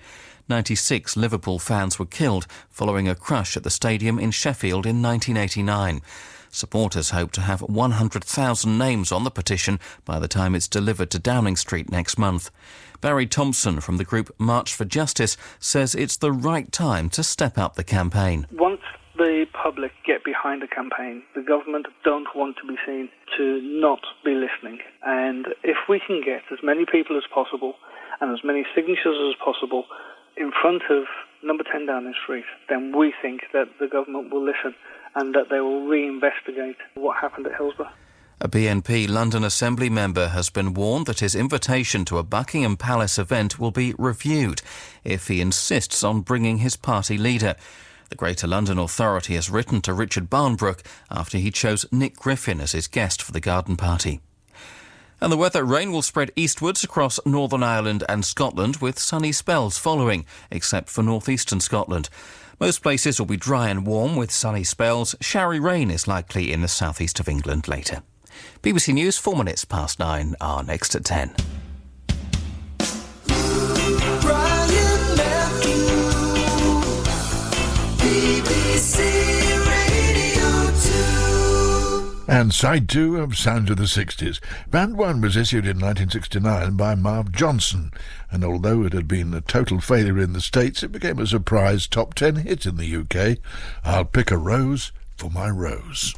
96 Liverpool fans were killed following a crush at the stadium in Sheffield in 1989. Supporters hope to have 100,000 names on the petition by the time it's delivered to Downing Street next month. Barry Thompson from the group March for Justice says it's the right time to step up the campaign. Once the public get behind the campaign, the government don't want to be seen to not be listening. And if we can get as many people as possible and as many signatures as possible in front of number 10 Downing Street, then we think that the government will listen and that they will reinvestigate what happened at Hillsborough. A BNP London Assembly member has been warned that his invitation to a Buckingham Palace event will be reviewed if he insists on bringing his party leader. The Greater London Authority has written to Richard Barnbrook after he chose Nick Griffin as his guest for the garden party. And the weather, rain will spread eastwards across Northern Ireland and Scotland with sunny spells following, except for northeastern Scotland. Most places will be dry and warm with sunny spells. Showery rain is likely in the southeast of England later. BBC News, 4 minutes past 9, are next at 10. Brian Matthew, BBC Radio 2. And side 2 of Sounds of the 60s. Band 1 was issued in 1969 by Marv Johnson, and although it had been a total failure in the States, it became a surprise top 10 hit in the UK. I'll pick a rose for my rose.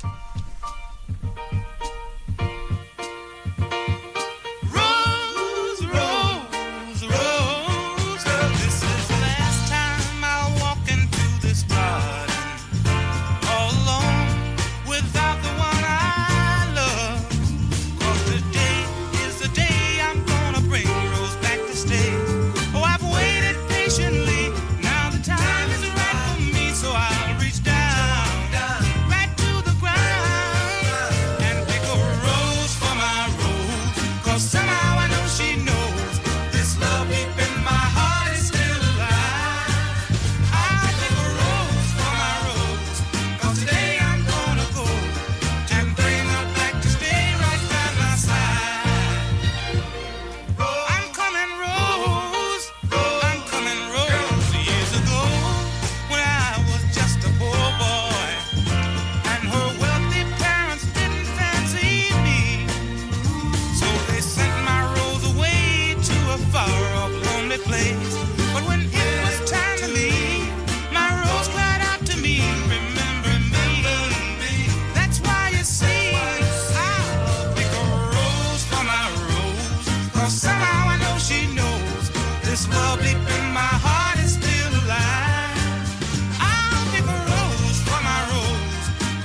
Rose, rose, rose. This is the last time I'll walk into this garden all alone without the one I love. 'Cause today is the day I'm gonna bring Rose back to stay. Oh, I've waited patiently. Now the time is right for me, so I'll reach down right to the ground.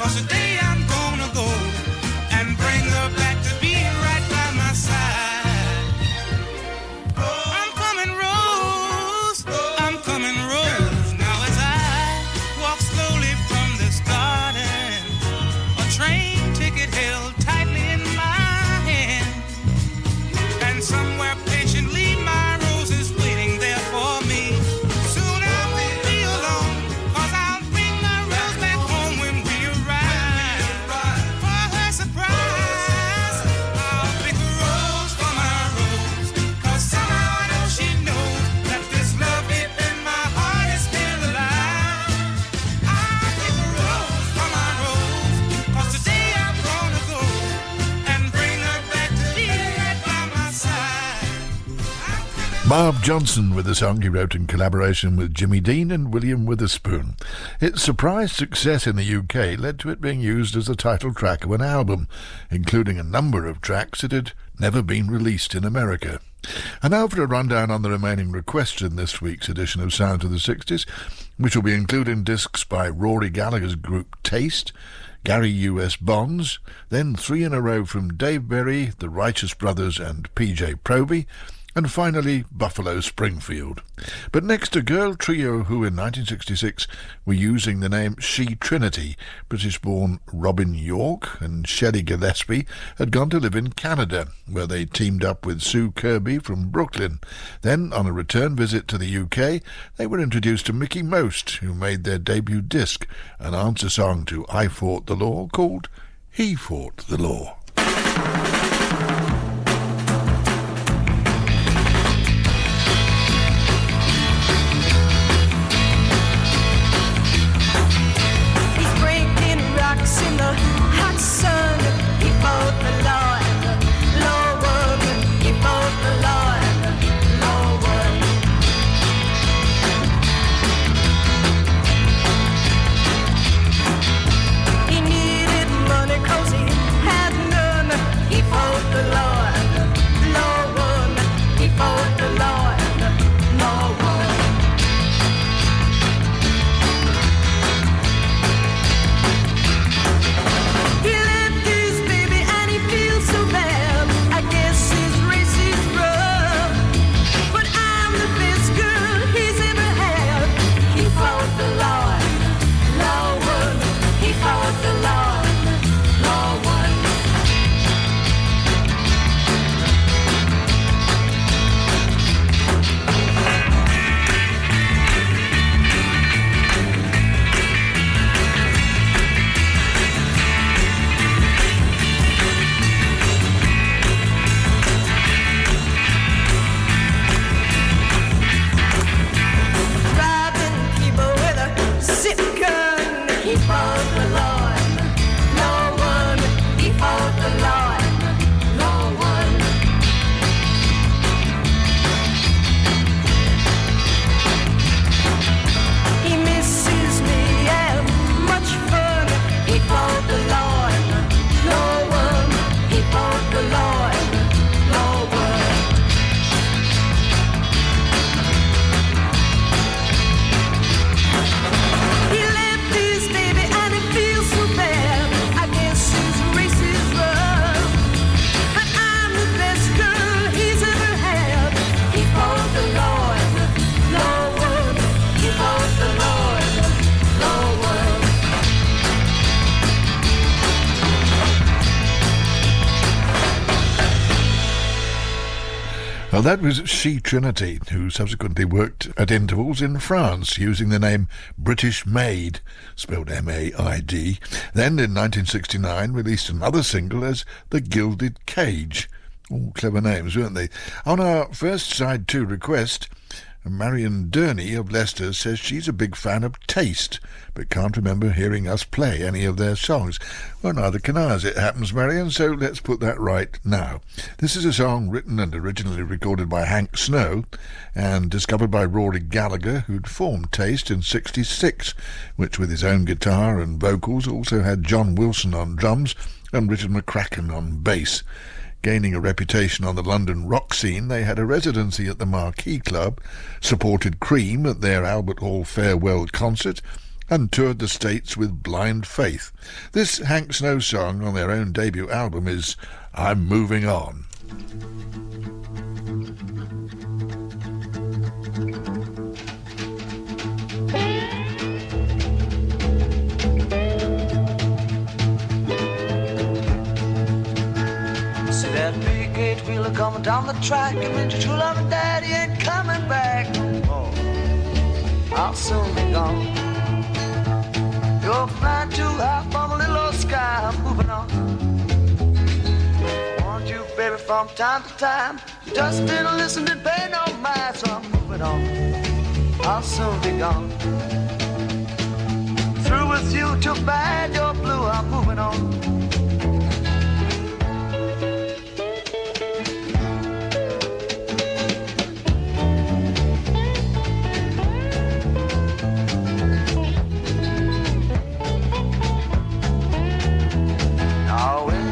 'cause today I'm gonna go and bring her back to be right by my side. I'm coming, Rose. I'm coming, Rose. Now as I walk slowly from this garden, a train ticket held tightly in my hand, and somewhere patiently my Rose is waiting there for me. Soon I will be alone, 'cause I'll bring my Rose back home when we arrive. For her surprise, I'll pick a rose for my Rose, 'cause somehow I know she knows that this love deep in my heart is still alive. I'll pick a rose for my Rose, 'cause today I'm gonna go and bring her back to be right by my side. Bob Johnson with a song he wrote in collaboration with Jimmy Dean and William Witherspoon. Its surprise success in the UK led to it being used as the title track of an album, including a number of tracks that had never been released in America. And now for a rundown on the remaining requests in this week's edition of Sound of the 60s, which will be including discs by Rory Gallagher's group Taste, Gary U.S. Bonds, then 3 in a row from Dave Berry, the Righteous Brothers and P.J. Proby, and finally Buffalo Springfield. But next, a girl trio who in 1966 were using the name She Trinity. British-born Robin York and Shelley Gillespie had gone to live in Canada, where they teamed up with Sue Kirby from Brooklyn. Then, on a return visit to the UK, they were introduced to Mickey Most, who made their debut disc, an answer song to I Fought the Law, called He Fought the Law. He's breaking rocks in the hot sun. He fought the law and the law won. He fought the law and the law won. He needed money 'cause he had none. He fought the law and the law won. He fought the law and the law won. He left his baby and he feels so bad. I guess his race is rough, but I'm the best girl he's ever had. He fought the law and the law won. He fought the law and the law won. Robbing people with a zip gun. He fought the law and the law won. He fought the law and the law won. He misses me and much fun. He fought the law and the law won. He fought the law and the law won. He left his baby and it feels so bad. I guess his race is rough, but I'm the best girl he's ever had. He fought the law and the law won. He fought the law and the law won. Well, that was She Trinity, who subsequently worked at intervals in France using the name British Maid, spelled M-A-I-D. Then, in 1969, released another single as The Gilded Cage. All clever names, weren't they? On our first Side 2 request, Marion Durney of Leicester says she's a big fan of Taste, but can't remember hearing us play any of their songs. Well, neither can I, as it happens, Marion, so let's put that right now. This is a song written and originally recorded by Hank Snow and discovered by Rory Gallagher, who'd formed Taste in '66, which with his own guitar and vocals also had John Wilson on drums and Richard McCracken on bass. Gaining a reputation on the London rock scene, they had a residency at the Marquee Club, supported Cream at their Albert Hall farewell concert, and toured the States with Blind Faith. This Hank Snow song on their own debut album is I'm Moving On. See that big eight wheeler coming down the track, it means your true loving daddy ain't coming back no more. I'll soon be gone. You're flying too high from a little old sky. I'm moving on. I want you, baby, from time to time. Just didn't listen, didn't pay no mind, so I'm moving on. I'll soon be gone. Through with you, too bad you're blue. I'm moving on.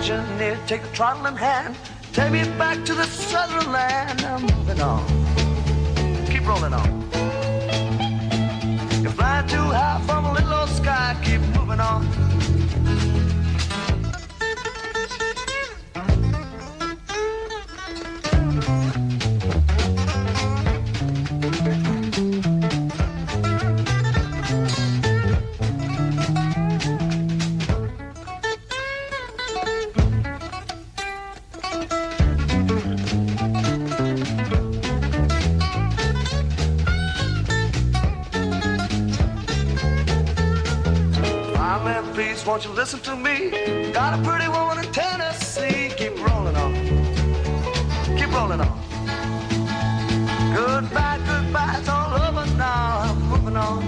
Engineer, take the throttle in hand, take me back to the southern land. I'm moving on, keep rolling on. You're flying too high from a little old sky, keep moving on. Please, won't you listen to me? Got a pretty woman in Tennessee. Keep rolling on. Keep rolling on. Goodbye, goodbye, it's all over now. I'm moving on.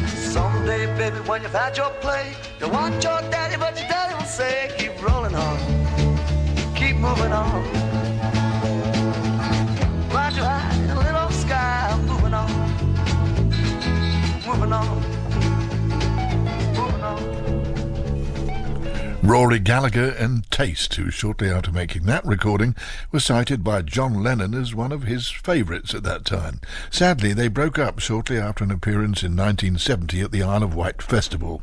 Someday, baby, when you've had your play, you want your daddy, but your daddy will say, keep rolling on. Keep moving on. Fly too high in a little sky. I'm moving on. Moving on. Rory Gallagher and Taste, who shortly after making that recording was cited by John Lennon as one of his favourites at that time. Sadly, they broke up shortly after an appearance in 1970 at the Isle of Wight Festival.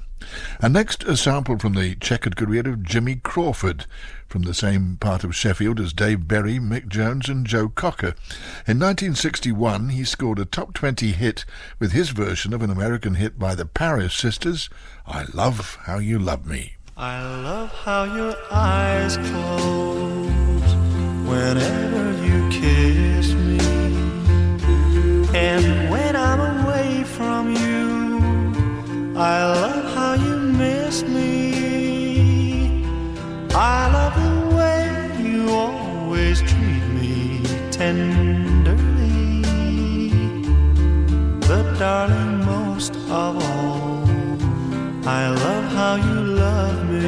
And next, a sample from the checkered career of Jimmy Crawford, from the same part of Sheffield as Dave Berry, Mick Jones and Joe Cocker. In 1961, he scored a top 20 hit with his version of an American hit by the Paris Sisters, I Love How You Love Me. I love how your eyes close whenever you kiss me, and when I'm away from you, I love how you miss me. I love the way you always treat me tenderly, but darling, most of all, I love how you love me.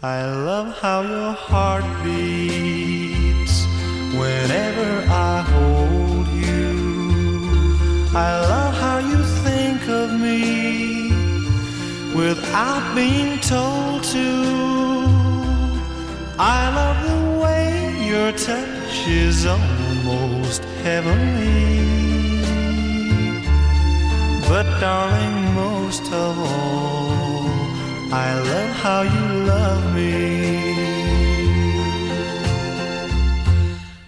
I love how your heart beats whenever I hold you. I love how you think of me without being told to. I love the way your touch is almost heavenly. But darling, most of all, I love how you love me.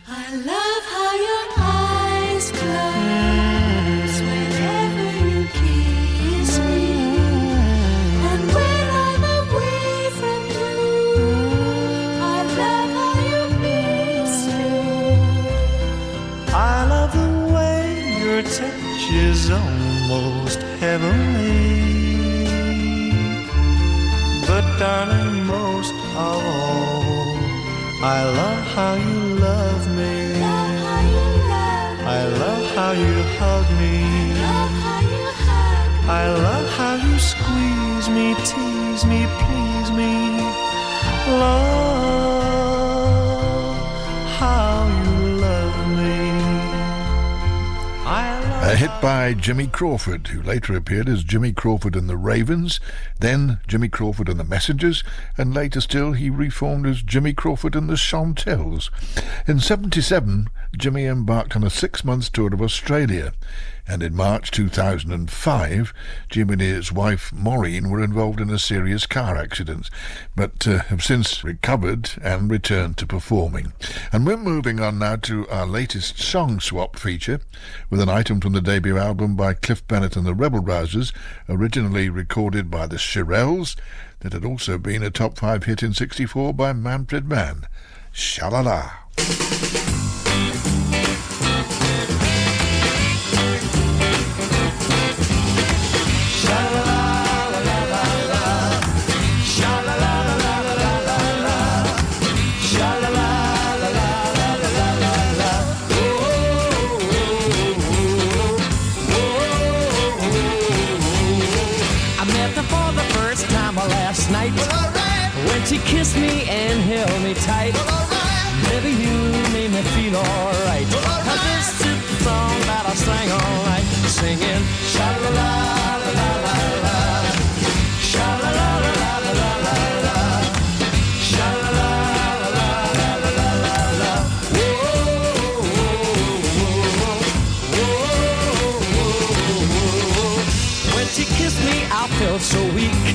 I love how your eyes close whenever you kiss me, and when I'm away from you, I love how you miss me. I love the way your touch is almost heavenly. But darling, most of all, I love how you love me. I love how you hug me. I love how you squeeze me, tease me, please me. Love how you love me. A hit by Jimmy Crawford, who later appeared as Jimmy Crawford and the Ravens, then Jimmy Crawford and the Messengers, and later still he reformed as Jimmy Crawford and the Chantels. In 1977, Jimmy embarked on a 6-month tour of Australia, and in March 2005, Jimmy and his wife Maureen were involved in a serious car accident, but have since recovered and returned to performing. And we're moving on now to our latest song swap feature, with an item from the debut album by Cliff Bennett and the Rebel Rousers, originally recorded by the Shirelles, that had also been a top 5 hit in '64 by Manfred Mann. Sha-la-la. Last night, when she kissed me and held me tight, baby, you made me feel alright. Cause this is the song that I sang all night, singing sha-la-la-la-la-la-la, sha-la-la-la-la-la-la, sha-la-la-la-la-la-la-la. When she kissed me, I felt so weak.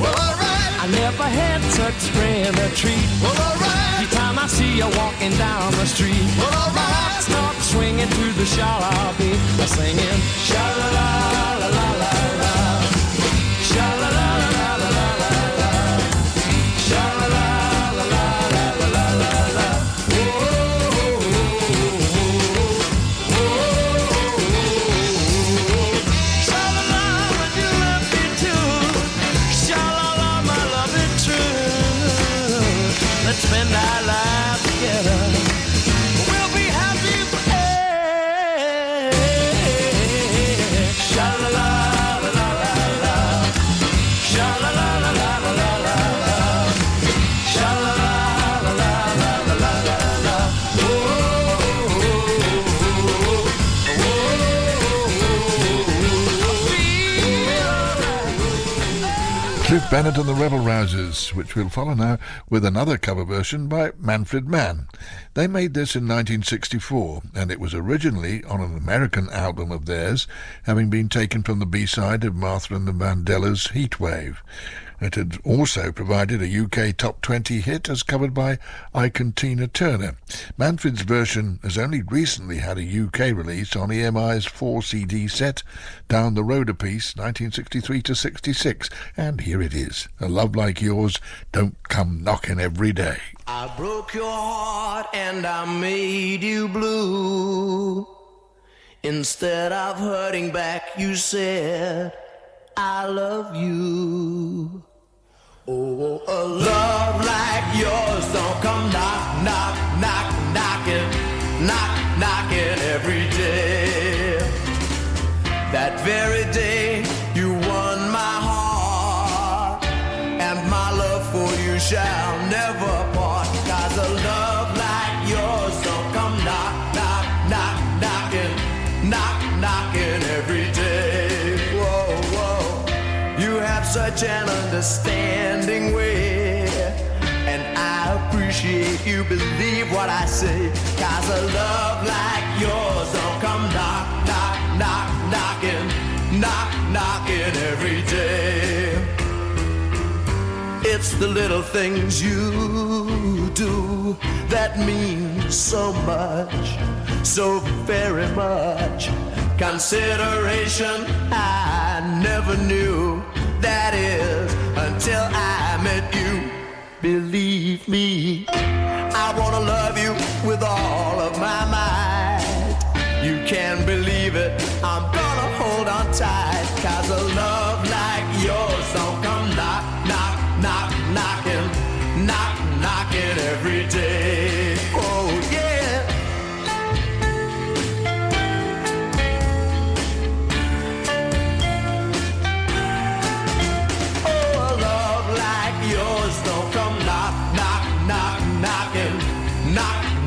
I never had such friend a treat. Every time I see you walking down the street, my heart starts swinging to the sha-la beat. I'm singing sha-la-la-la-la-la-la, sha-la-la-la-la-la-la, sha-la-la-la-la-la-la-la. Sha-la-la, would you love me too? Sha-la-la, my love is true. Let's spend our lives together. We'll be happy forever. Sha-la-la-la-la-la-la, sha-la-la-la-la-la-la-la, sha-la-la-la-la-la-la-la. Cliff Bennett and the Rebel Rousers, which we'll follow now with another cover version by Manfred Mann. They made this in 1964, and it was originally on an American album of theirs, having been taken from the B-side of Martha and the Vandellas' Heatwave. It had also provided a UK top 20 hit as covered by Ike and Tina Turner. Manfred's version has only recently had a UK release on EMI's 4-CD set, Down the Road a Piece, 1963 to 66. And here it is, A Love Like Yours Don't Come Knocking Every Day. I broke your heart and I made you blue. Instead of hurting back, you said, I love you. Oh, a love like yours don't come knocking every day. That very day you won my heart, and my love for you shall never part. 'Cause a love like yours don't come knocking every day. Whoa, whoa. You have such an understanding way, and I appreciate you, believe what I say. 'Cause a love like yours don't come knocking every day. It's the little things you do that mean so much, so very much. Consideration I never knew, that is, until I met you. Believe me, I wanna love you with all of my might. You can believe it, I'm gonna hold on tight. 'Cause a love like yours don't come knocking every day. Oh yeah. Oh, a love like yours don't come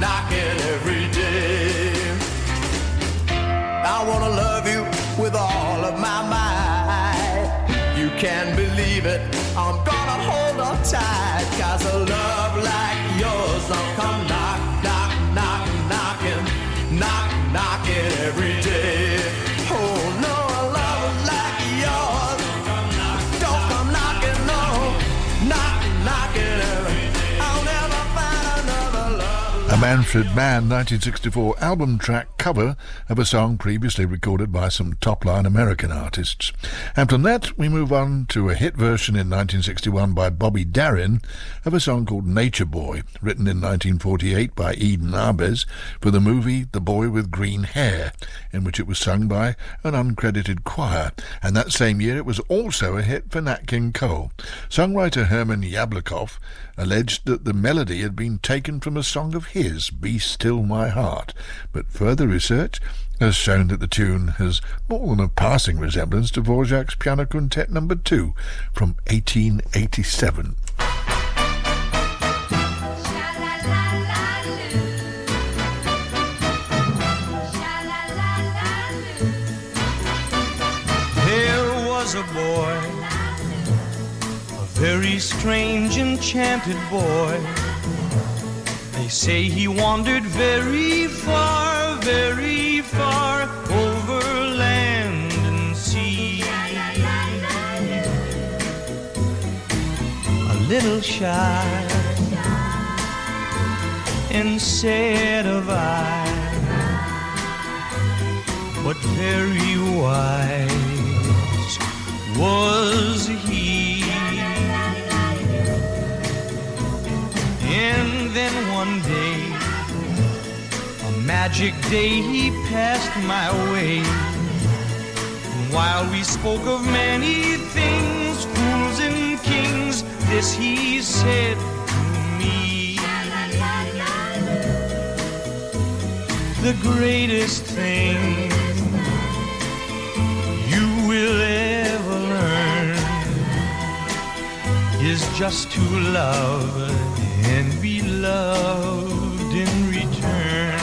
knocking every day. Can't believe it, I'm gonna hold on tight, 'cause a love like yours don't come knock, knock, knock, knocking, knock, knocking every day. Oh no, a love like yours don't come knocking, no, knock, knocking every day. I'll never find another love. A Manfred Mann 1964 album track cover of a song previously recorded by some top-line American artists. And from that we move on to a hit version in 1961 by Bobby Darin of a song called Nature Boy, written in 1948 by Eden Arbez for the movie The Boy with Green Hair, in which it was sung by an uncredited choir. And that same year it was also a hit for Nat King Cole. Songwriter Herman Yablokov alleged that the melody had been taken from a song of his, Be Still My Heart, but further research has shown that the tune has more than a passing resemblance to Dvorak's Piano Quintet No. 2 from 1887. There was a boy, a very strange, enchanted boy. They say he wandered very far over land and sea. A little shy and sad of eye, but very wise was he. And then one day, a magic day, he passed my way. And while we spoke of many things, fools and kings, this he said to me: the greatest thing you will ever learn is just to love and be loved in return.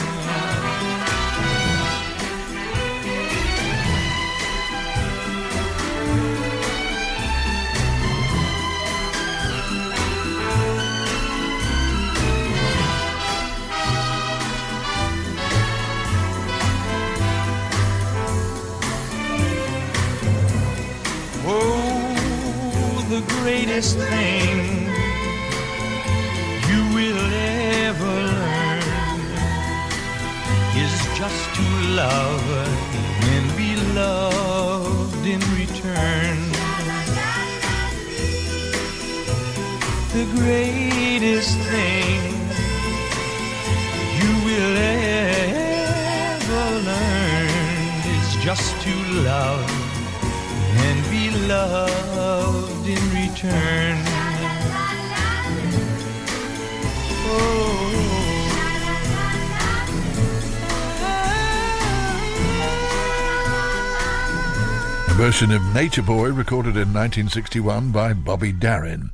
Oh, the greatest thing ever learn is just to love and be loved in return. The greatest thing you will ever learn is just to love and be loved in return. A version of Nature Boy recorded in 1961 by Bobby Darin.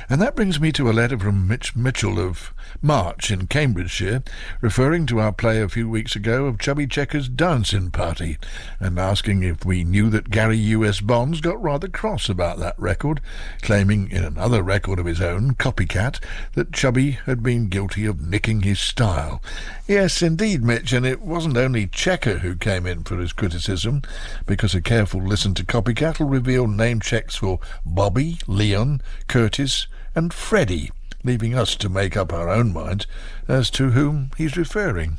And that brings me to a letter from Mitch Mitchell of March in Cambridgeshire, referring to our play a few weeks ago of Chubby Checker's Dancing Party, and asking if we knew that Gary U.S. Bonds got rather cross about that record, claiming in another record of his own, Copycat, that Chubby had been guilty of nicking his style. Yes, indeed, Mitch, and it wasn't only Checker who came in for his criticism, because a careful listen to Copycat will reveal name checks for Bobby, Leon, Curtis and Freddie, leaving us to make up our own minds as to whom he's referring.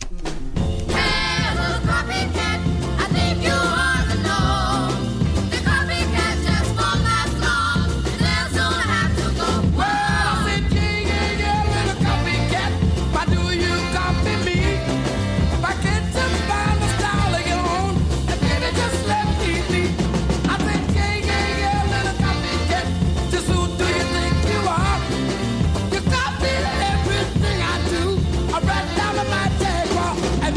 And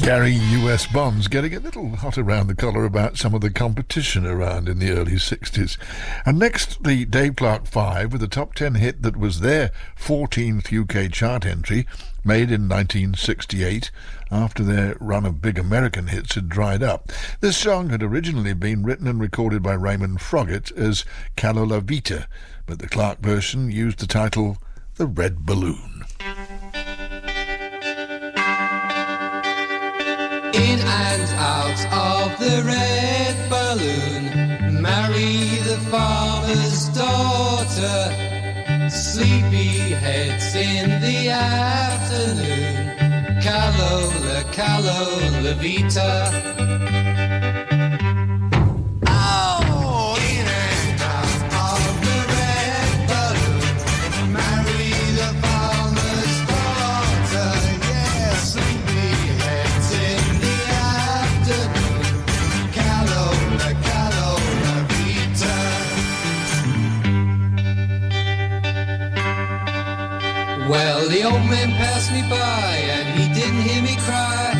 Gary US Bonds getting a little hot around the collar about some of the competition around in the early 60s. And next, the Dave Clark 5 with a top 10 hit that was their 14th UK chart entry, made in 1968 after their run of big American hits had dried up. This song had originally been written and recorded by Raymond Froggatt as Calo La Vita, but the Clark version used the title The Red Balloon. In and out of the red balloon, marry the farmer's daughter. Sleepy heads in the afternoon, Calo la vita. Oh, in and out of the red balloon, marry the farmer's daughter. Yeah, sleepy heads in the afternoon, Calo la vita. Well, the old man passed me by and he didn't hear me cry.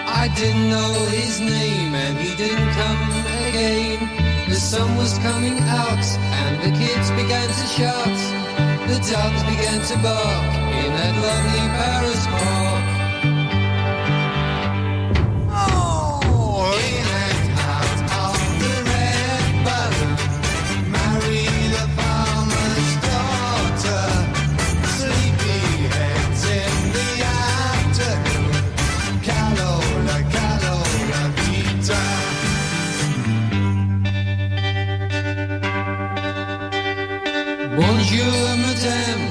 I didn't know his name and he didn't come again. The sun was coming out and the kids began to shout. The dogs began to bark in that lovely Paris park. Oh, in and out of the red balloon, marry the farmer's daughter. Sleepy heads in the afternoon, Calo la vita. Bonjour madame,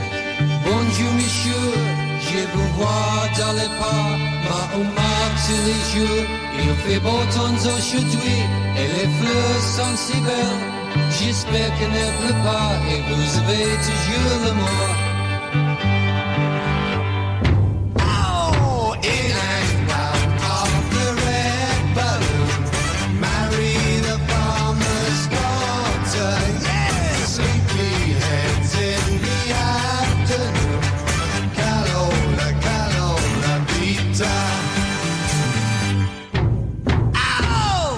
bonjour monsieur, je vous vois dans les pas, ma homard tous les jours. Il fait beau temps aujourd'hui et les fleurs sont si belles. J'espère qu'elle ne pleut pas et vous avez toujours l'amour. Oh, in and out of the red balloon, marry the farmer's daughter. Yeah, sleepy heads in the afternoon, Calo la vita. Ow!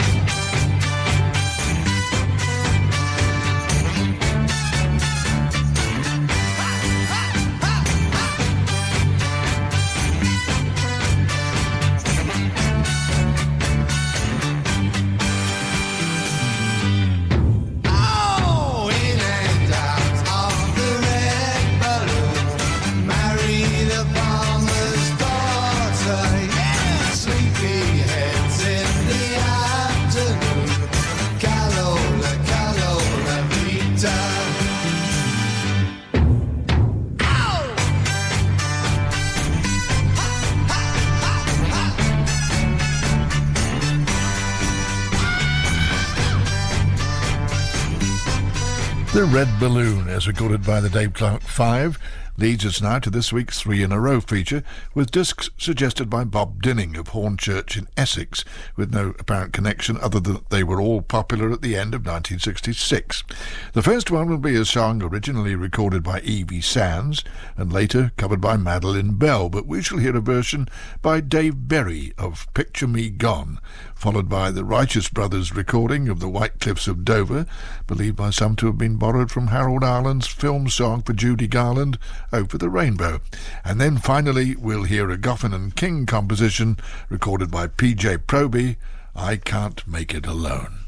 Oh, in and out of the red balloon, marry the farmer's daughter. Yeah, sleepy heads in the afternoon, Calo la vita. Ow! The Red Balloon, as recorded by the Dave Clark 5, leads us now to this week's 3 in a Row feature, with discs suggested by Bob Dinning of Hornchurch in Essex, with no apparent connection other than that they were all popular at the end of 1966. The first one will be a song originally recorded by Evie Sands and later covered by Madeline Bell, but we shall hear a version by Dave Berry of Picture Me Gone, followed by the Righteous Brothers recording of the White Cliffs of Dover, believed by some to have been borrowed from Harold Arlen's film song for Judy Garland, Over the Rainbow. And then finally we'll hear a Goffin and King composition recorded by PJ Proby, I Can't Make It Alone.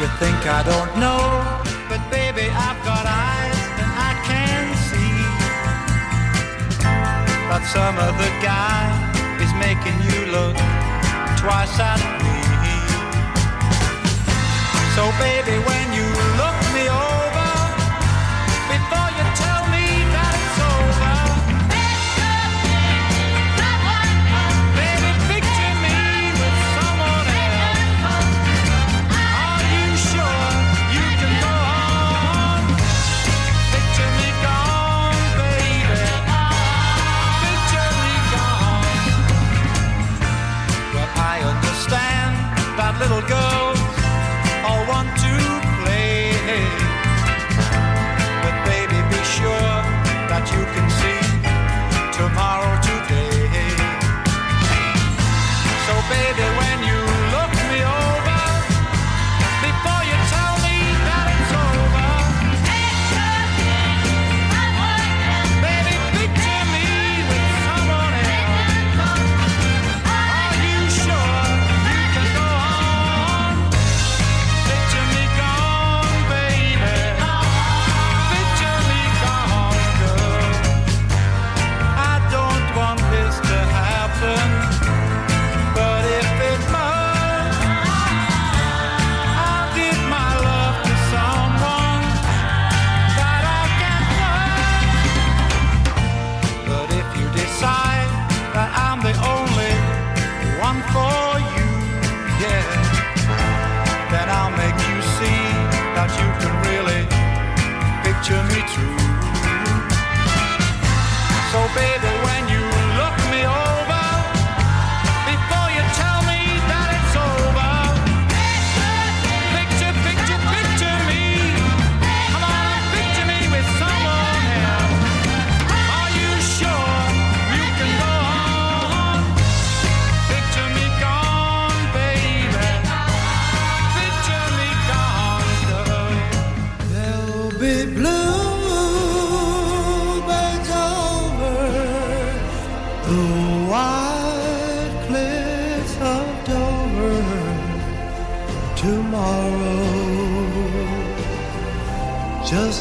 You think I don't know, but baby, I've got eyes and I can see that some other guy is making you look twice at me. So baby, when you look me over, before you tell me that it's over, baby, picture me with someone else. Are you sure you can go on? Picture me gone, baby. Picture me gone. Well, I understand that little girls all want to play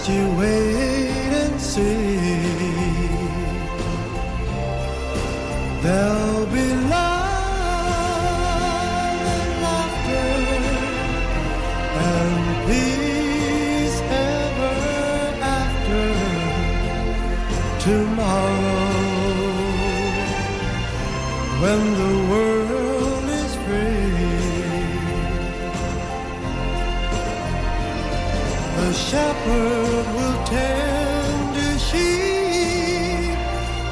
Just you wait and see. There'll be love and laughter and peace ever after tomorrow, when the world is free. The shepherd will tend his sheep.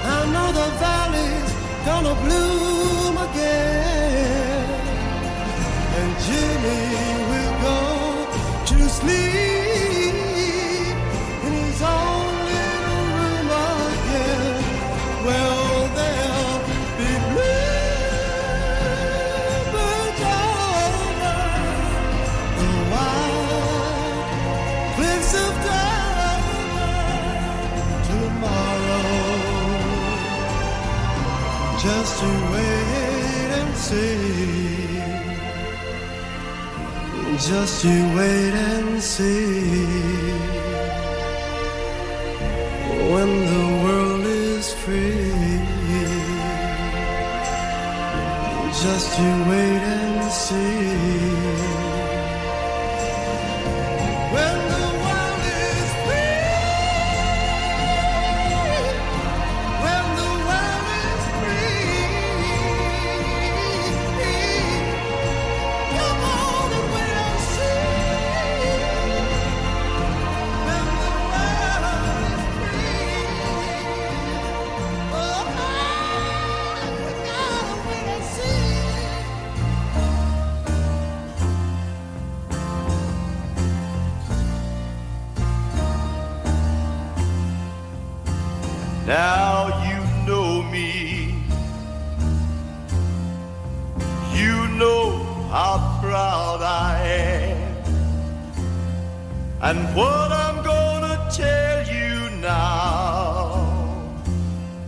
I know the valley's gonna bloom again, and Jimmy will go to sleep in his own little room again. Well, there'll be bluebirds over the white cliffs of Dover tomorrow. Just to wait and see. Just you wait and see. When the world is free. Just you wait and see. When the world is free. When the world is free. Come on and wait and see. When the world is free. Oh, we gotta wait and see. Now you know me. You know how proud I am. And what I'm gonna tell you now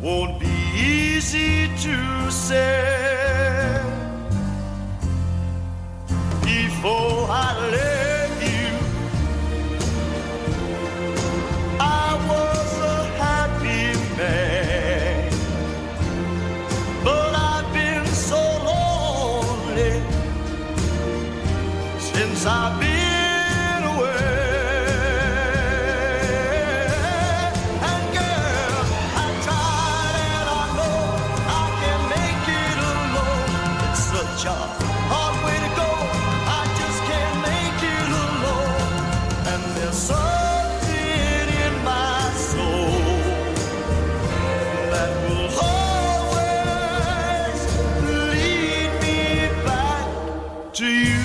won't be easy to say. Before I left you, I was a happy man, but I've been so lonely since I've been away. And girl, I tried and I know I can make it alone. It's such a hard way to go. I just can't make it alone. And there's something in my soul that will always lead me back to you.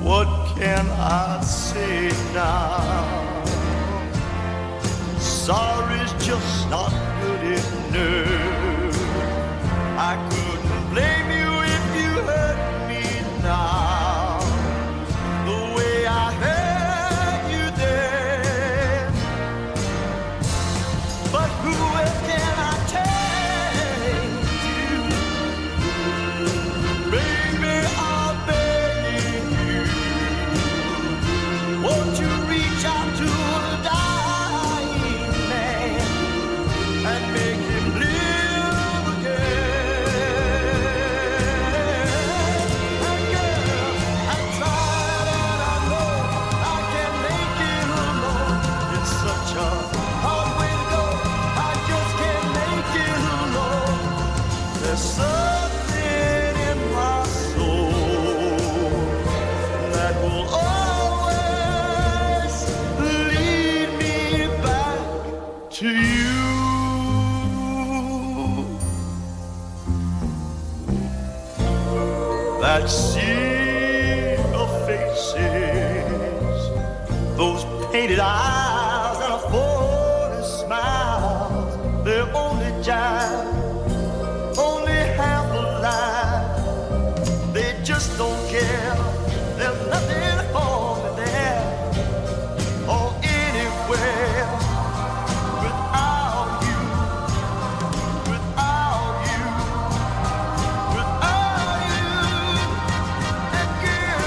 What can I say now? Sorry's just not good enough. I couldn't blame you if you hurt me now, the way I hurt you then. But who else can I take to? Baby, I'm begging you. Won't you reach out to a dying man and make him live again? And girl, I tried and I know I can make it alone. It's such a hard way to go. I just can't make it alone. There's something in my soul that will always lead me back to you. That sea of faces, those painted eyes and a phony smile, they're only jive, only half alive. They just don't care. There's nothing for me there or anywhere without you, without you, without you. And girl,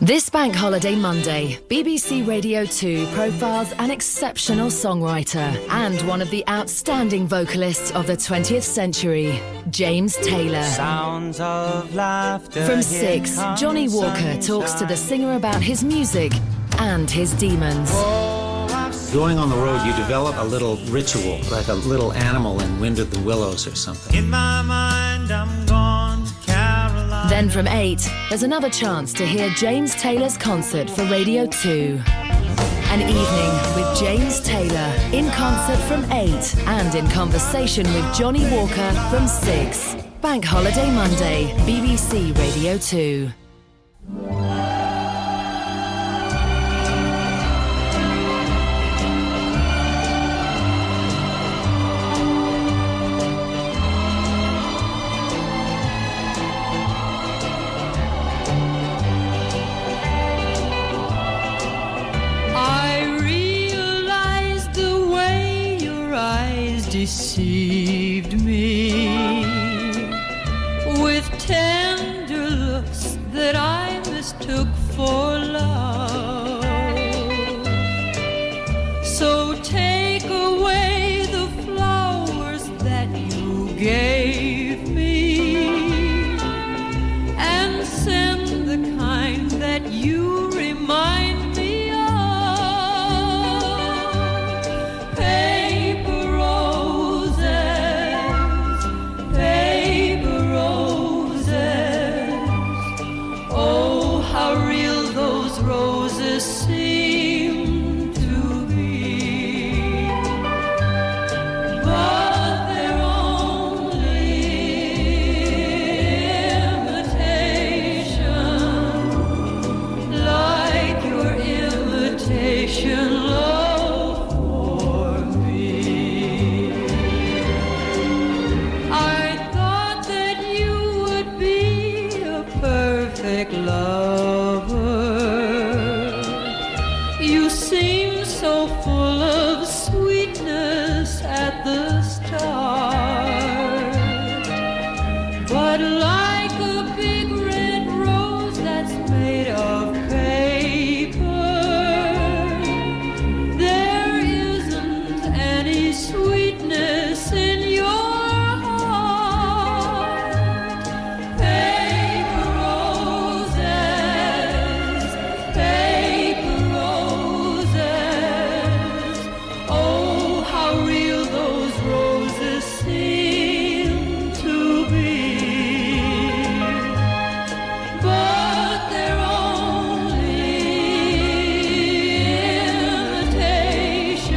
This Bank Holiday Monday, BBC Radio 2 profiles an exceptional songwriter and one of the outstanding vocalists of the 20th century, James Taylor. Sounds of laughter. From 6, Johnny Walker talks to the singer about his music and his demons. Going on the road, you develop a little ritual, like a little animal in Wind of the Willows or something. In my mind, I'm gone to Carolina. Then from 8, there's another chance to hear James Taylor's concert for Radio 2. An evening with James Taylor, in concert from 8 and in conversation with Johnny Walker from 6. Bank Holiday Monday, BBC Radio 2. Deceived me with tender looks that I mistook for love. So take away the flowers that you gave me and send the kind that you remind me of. Seem to be, but they're only imitation, like your imitation love for me. I thought that you would be a perfect lover. You seem so full of sweetness at the start, but like a big red rose that's made of paper, there isn't any sweetness in your heart. Paper roses, paper roses, oh, how real those roses seem to be. But they're only imitation,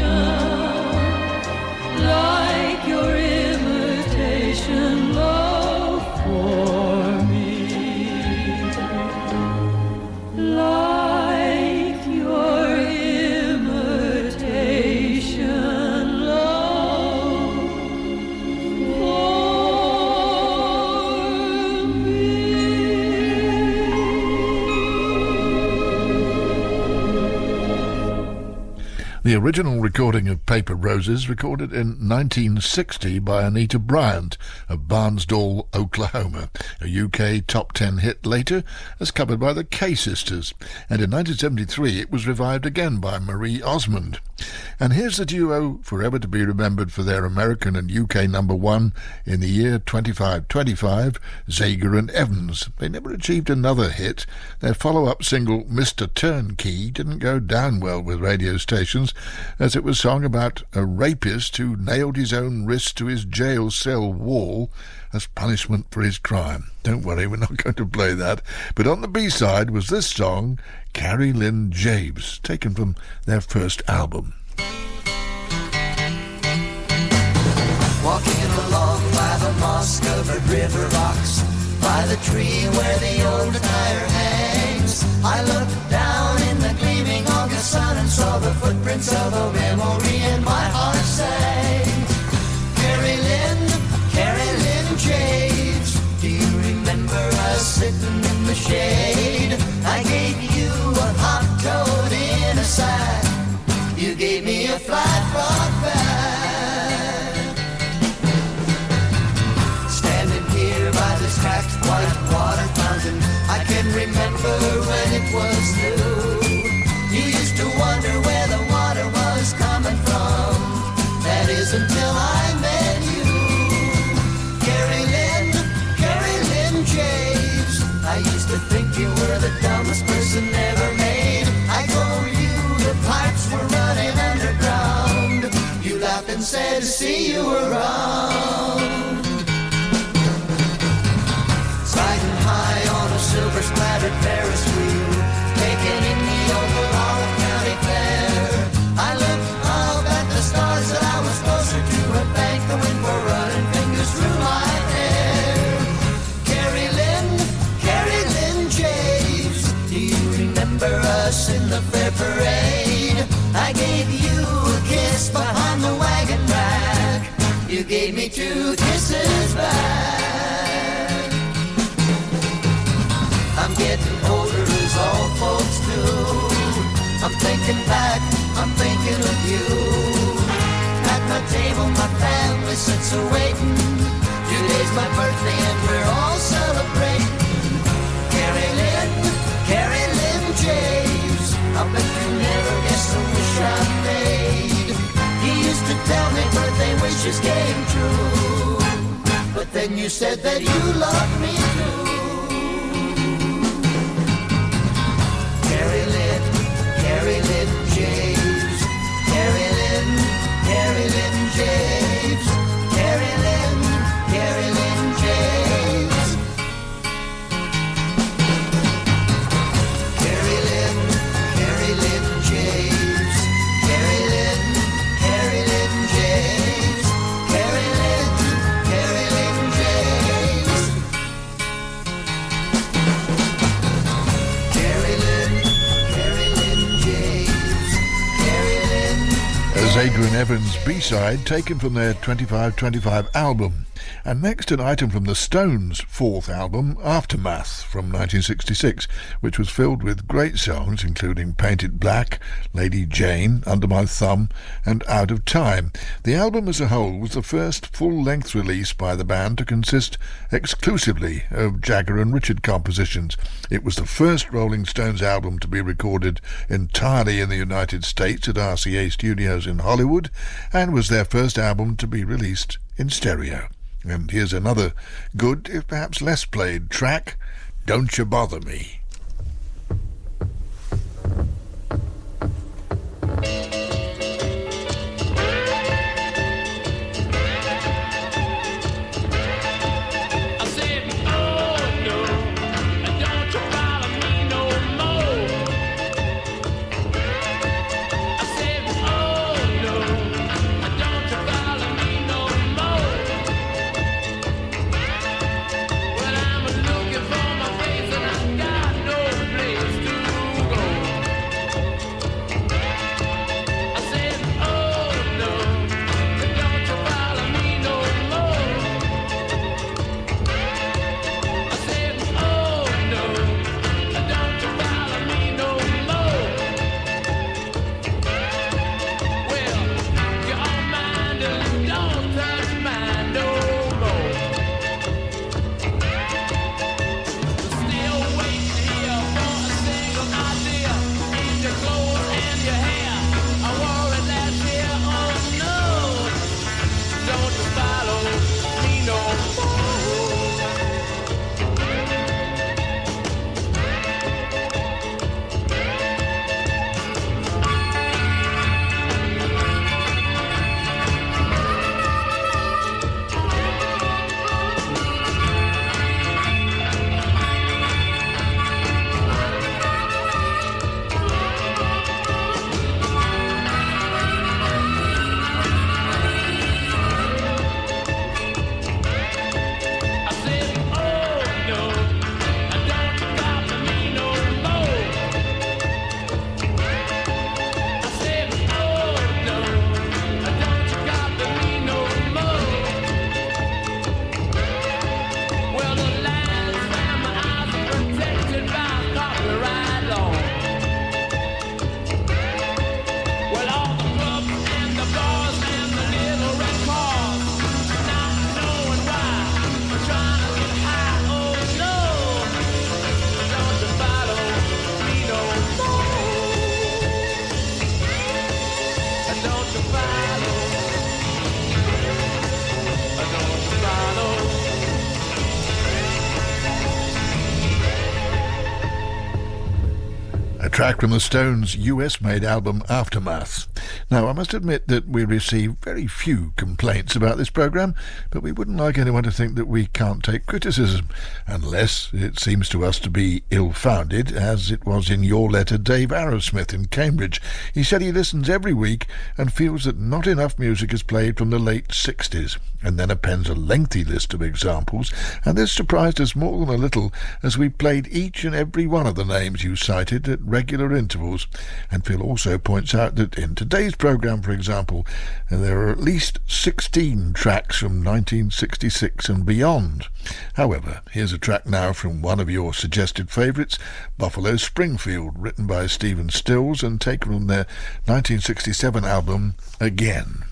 like your imitation love for me. Like your imitation love for The original recording of Paper Roses, recorded in 1960 by Anita Bryant of Barnsdall, Oklahoma, a UK top 10 hit later as covered by the K-Sisters, and in 1973 it was revived again by Marie Osmond. And here's the duo forever to be remembered for their American and UK number 1 in the year 2525, Zager and Evans. They never achieved another hit. Their follow-up single, Mr. Turnkey, didn't go down well with radio stations, as it was sung about a rapist who nailed his own wrist to his jail cell wall as punishment for his crime. Don't worry, we're not going to play that. But on the B-side was this song, Carrie Lynn James, taken from their first album. Walking along by the moss-covered river rocks, by the tree where the old tire hangs, I looked down in the gleaming August sun and saw the footprints of a memory, and my heart sang, Carrie Lynn James, do you remember us sitting in the shade? I gave you a hot coat in a sack, you gave me a flat rock bag. Standing here by this cracked white water fountain, I can remember when it was think you were the dumbest person ever made. I told you the pipes were running underground. You laughed and said, see you around. Riding high on a silver-splattered Ferris wheel, taking in the Oklahoma County Fair. I looked up at the stars that I was closer to, and thanked the wind for running fingers through my hair. Carrie Lynn James, do you remember us in the fair parade? I gave you a kiss behind the wagon rack. You gave me 2 kisses back. I'm getting older as all folks do. I'm thinking back, I'm thinking of you. At my table, my family sits a-waiting. Today's my birthday and we're all celebrating. Carrie Lynn James, I bet you never guessed the wish I made. You used to tell me birthday wishes came true, but then you said that you loved me too. Carrie Lynn James, Carrie Lynn James, Carrie Lynn James, Carrie Lynn James, Carrie Lynn James, Carrie Lynn James, Carrie Lynn James, Carrie Lynn. As Adrian Evans' B-side, taken from their 25-25 album. And next, an item from the Stones' 4th album, Aftermath, from 1966, which was filled with great songs, including Paint It Black, Lady Jane, Under My Thumb, and Out of Time. The album as a whole was the first full-length release by the band to consist exclusively of Jagger and Richard compositions. It was the first Rolling Stones album to be recorded entirely in the United States at RCA Studios in Hollywood, and was their first album to be released in stereo. And here's another good, if perhaps less played, track, Don't You Bother Me. Well, I'm looking for my faith and I got track from the Stones' US-made album Aftermath. Now, I must admit that we receive very few complaints about this programme, but we wouldn't like anyone to think that we can't take criticism, unless it seems to us to be ill-founded, as it was in your letter, Dave Arrowsmith in Cambridge. He said he listens every week and feels that not enough music is played from the late 60s, and then appends a lengthy list of examples, and this surprised us more than a little, as we played each and every one of the names you cited at regular intervals. And Phil also points out that in today's programme, for example, there are at least 16 tracks from 1966 and beyond. However, here's a track now from one of your suggested favourites, Buffalo Springfield, written by Stephen Stills and taken from their 1967 album Again.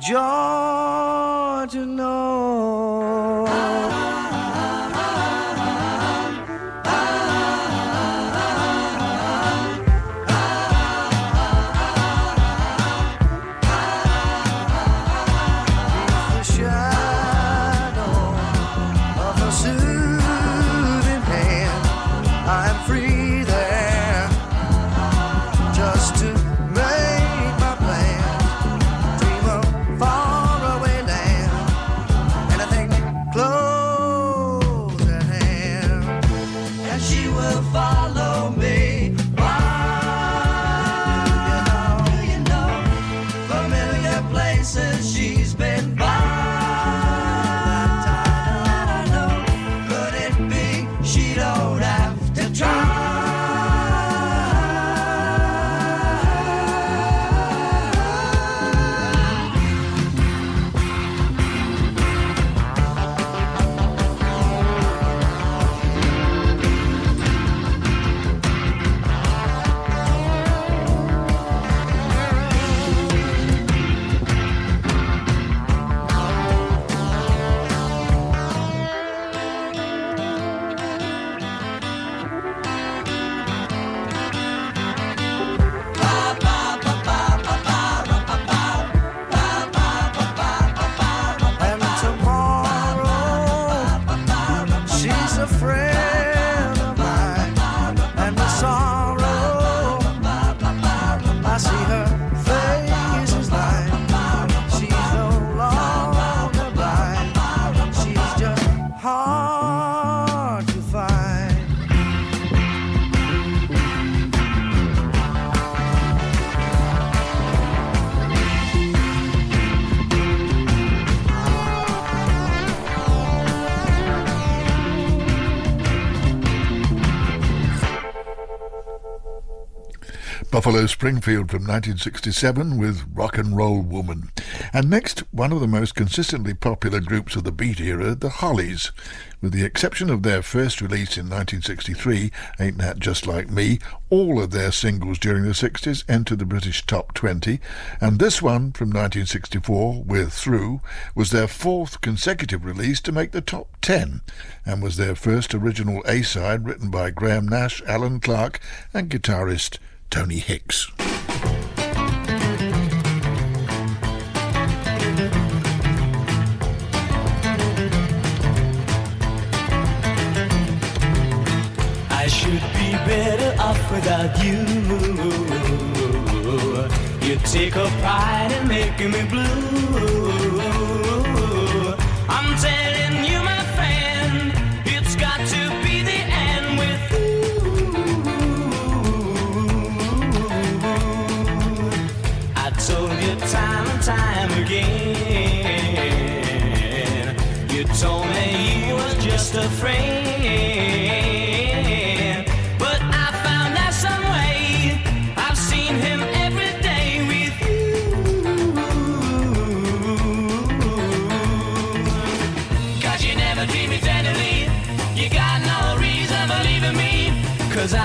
Joy to know. The shadow of a soothing hand, I'm free there, just to make my plans, dream of faraway land, anything close at hand, and she will follow me. Why? Do you know familiar places she's been by? I know, could it be she don't have to try? And tomorrow she's a friend of mine, and with sorrow I see her face is light. She's no longer blind, she's just hard to find. Buffalo Springfield from 1967 with Rock and Roll Woman. And next, one of the most consistently popular groups of the Beat era, the Hollies. With the exception of their first release in 1963, Ain't That Just Like Me, all of their singles during the 60s entered the British Top 20, and this one from 1964, We're Through, was their fourth consecutive release to make the Top 10, and was their first original A-side written by Graham Nash, Alan Clark, and guitarist Tony Hicks. I should be better off without you. You take a pride in making me blue. I'm telling you, my friend, it's got to be the end with you. I told you time and time again. You told me you was just a friend. But I found out some way. I've seen him every day with you. 'Cause you never treat me tenderly. You got no reason for leaving me. 'Cause I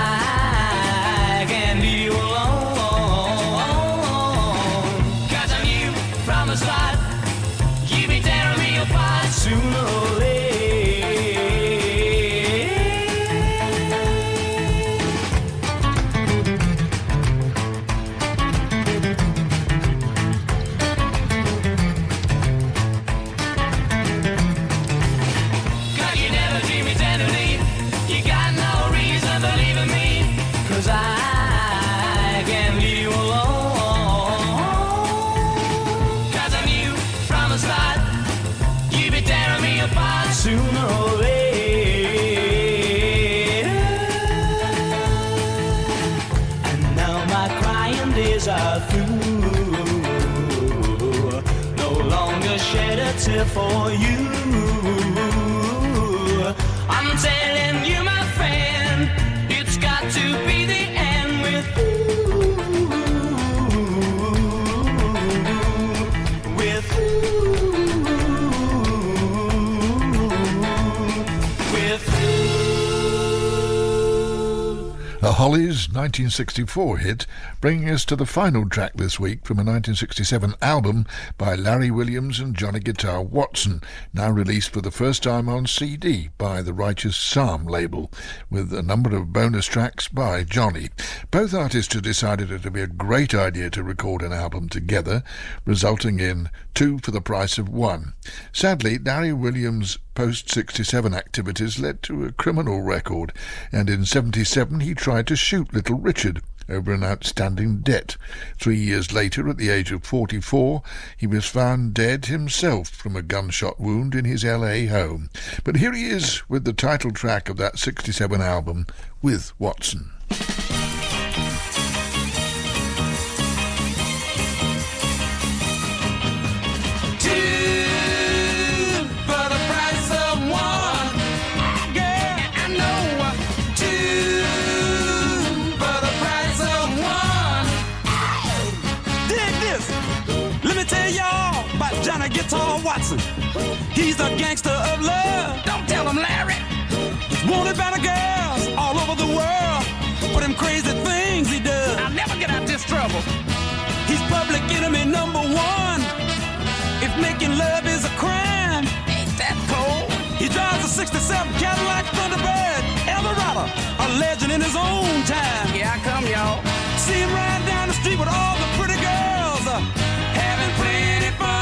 years are through. No longer shed a tear for you. I'm telling you, my friend, it's got to be the end with you. With you. With you. A Hollies 1964 hit, bringing us to the final track this week from a 1967 album by Larry Williams and Johnny Guitar Watson, now released for the first time on CD by the Righteous Psalm label, with a number of bonus tracks by Johnny. Both artists had decided it would be a great idea to record an album together, resulting in two for the price of one. Sadly, Larry Williams' post-67 activities led to a criminal record, and in 77 he tried to shoot Little Richard over an outstanding debt. 3 years later, at the age of 44, he was found dead himself from a gunshot wound in his LA home. But here he is with the title track of that 67 album with Watson. Guitar Watson, he's a gangster of love. Don't tell him, Larry. He's wanted by the girls all over the world for them crazy things he does. I'll never get out this trouble. He's public enemy number one. If making love is a crime, ain't that cold? He drives a 67 Cadillac Thunderbird Eldorado, a legend in his own time. Here I come, y'all. See him riding down the street with all the pretty girls, having plenty fun.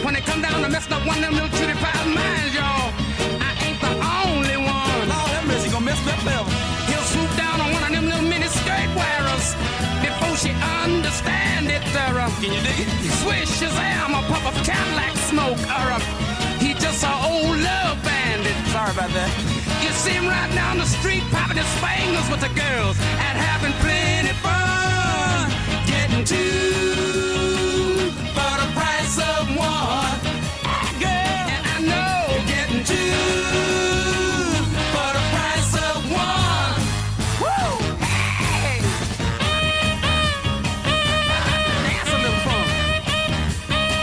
When they come down to messing up one of them little cutie pie minds, y'all, I ain't the only one. Lord have mercy, gonna mess me up forever. He'll swoop down on one of them little mini skirt wearers before she understand it. Can you dig it? Swish Shazam, a puff of Cadillac smoke. He just an old love bandit. Sorry about that. You see him right down the street popping his fingers with the girls and having plenty fun. Getting two for the price of one. Girl, and I know getting two for the price of one. Woo! Hey! That's a little fun. Hey!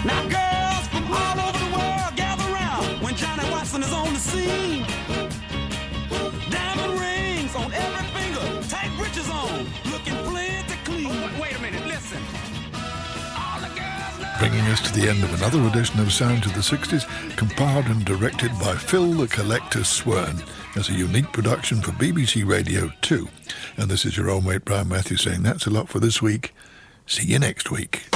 Now girls from all over the world gather around when Johnny Watson is on the scene. Diamond rings on every finger, tight breeches on, looking plenty clean. Oh, wait a minute, listen. All the girls love. Bringing us to the end of another edition of Sounds of the 60s, compiled and directed by Phil the Collector Swern, as a unique production for BBC Radio 2. And this is your old mate Brian Matthews saying that's a lot for this week. See you next week.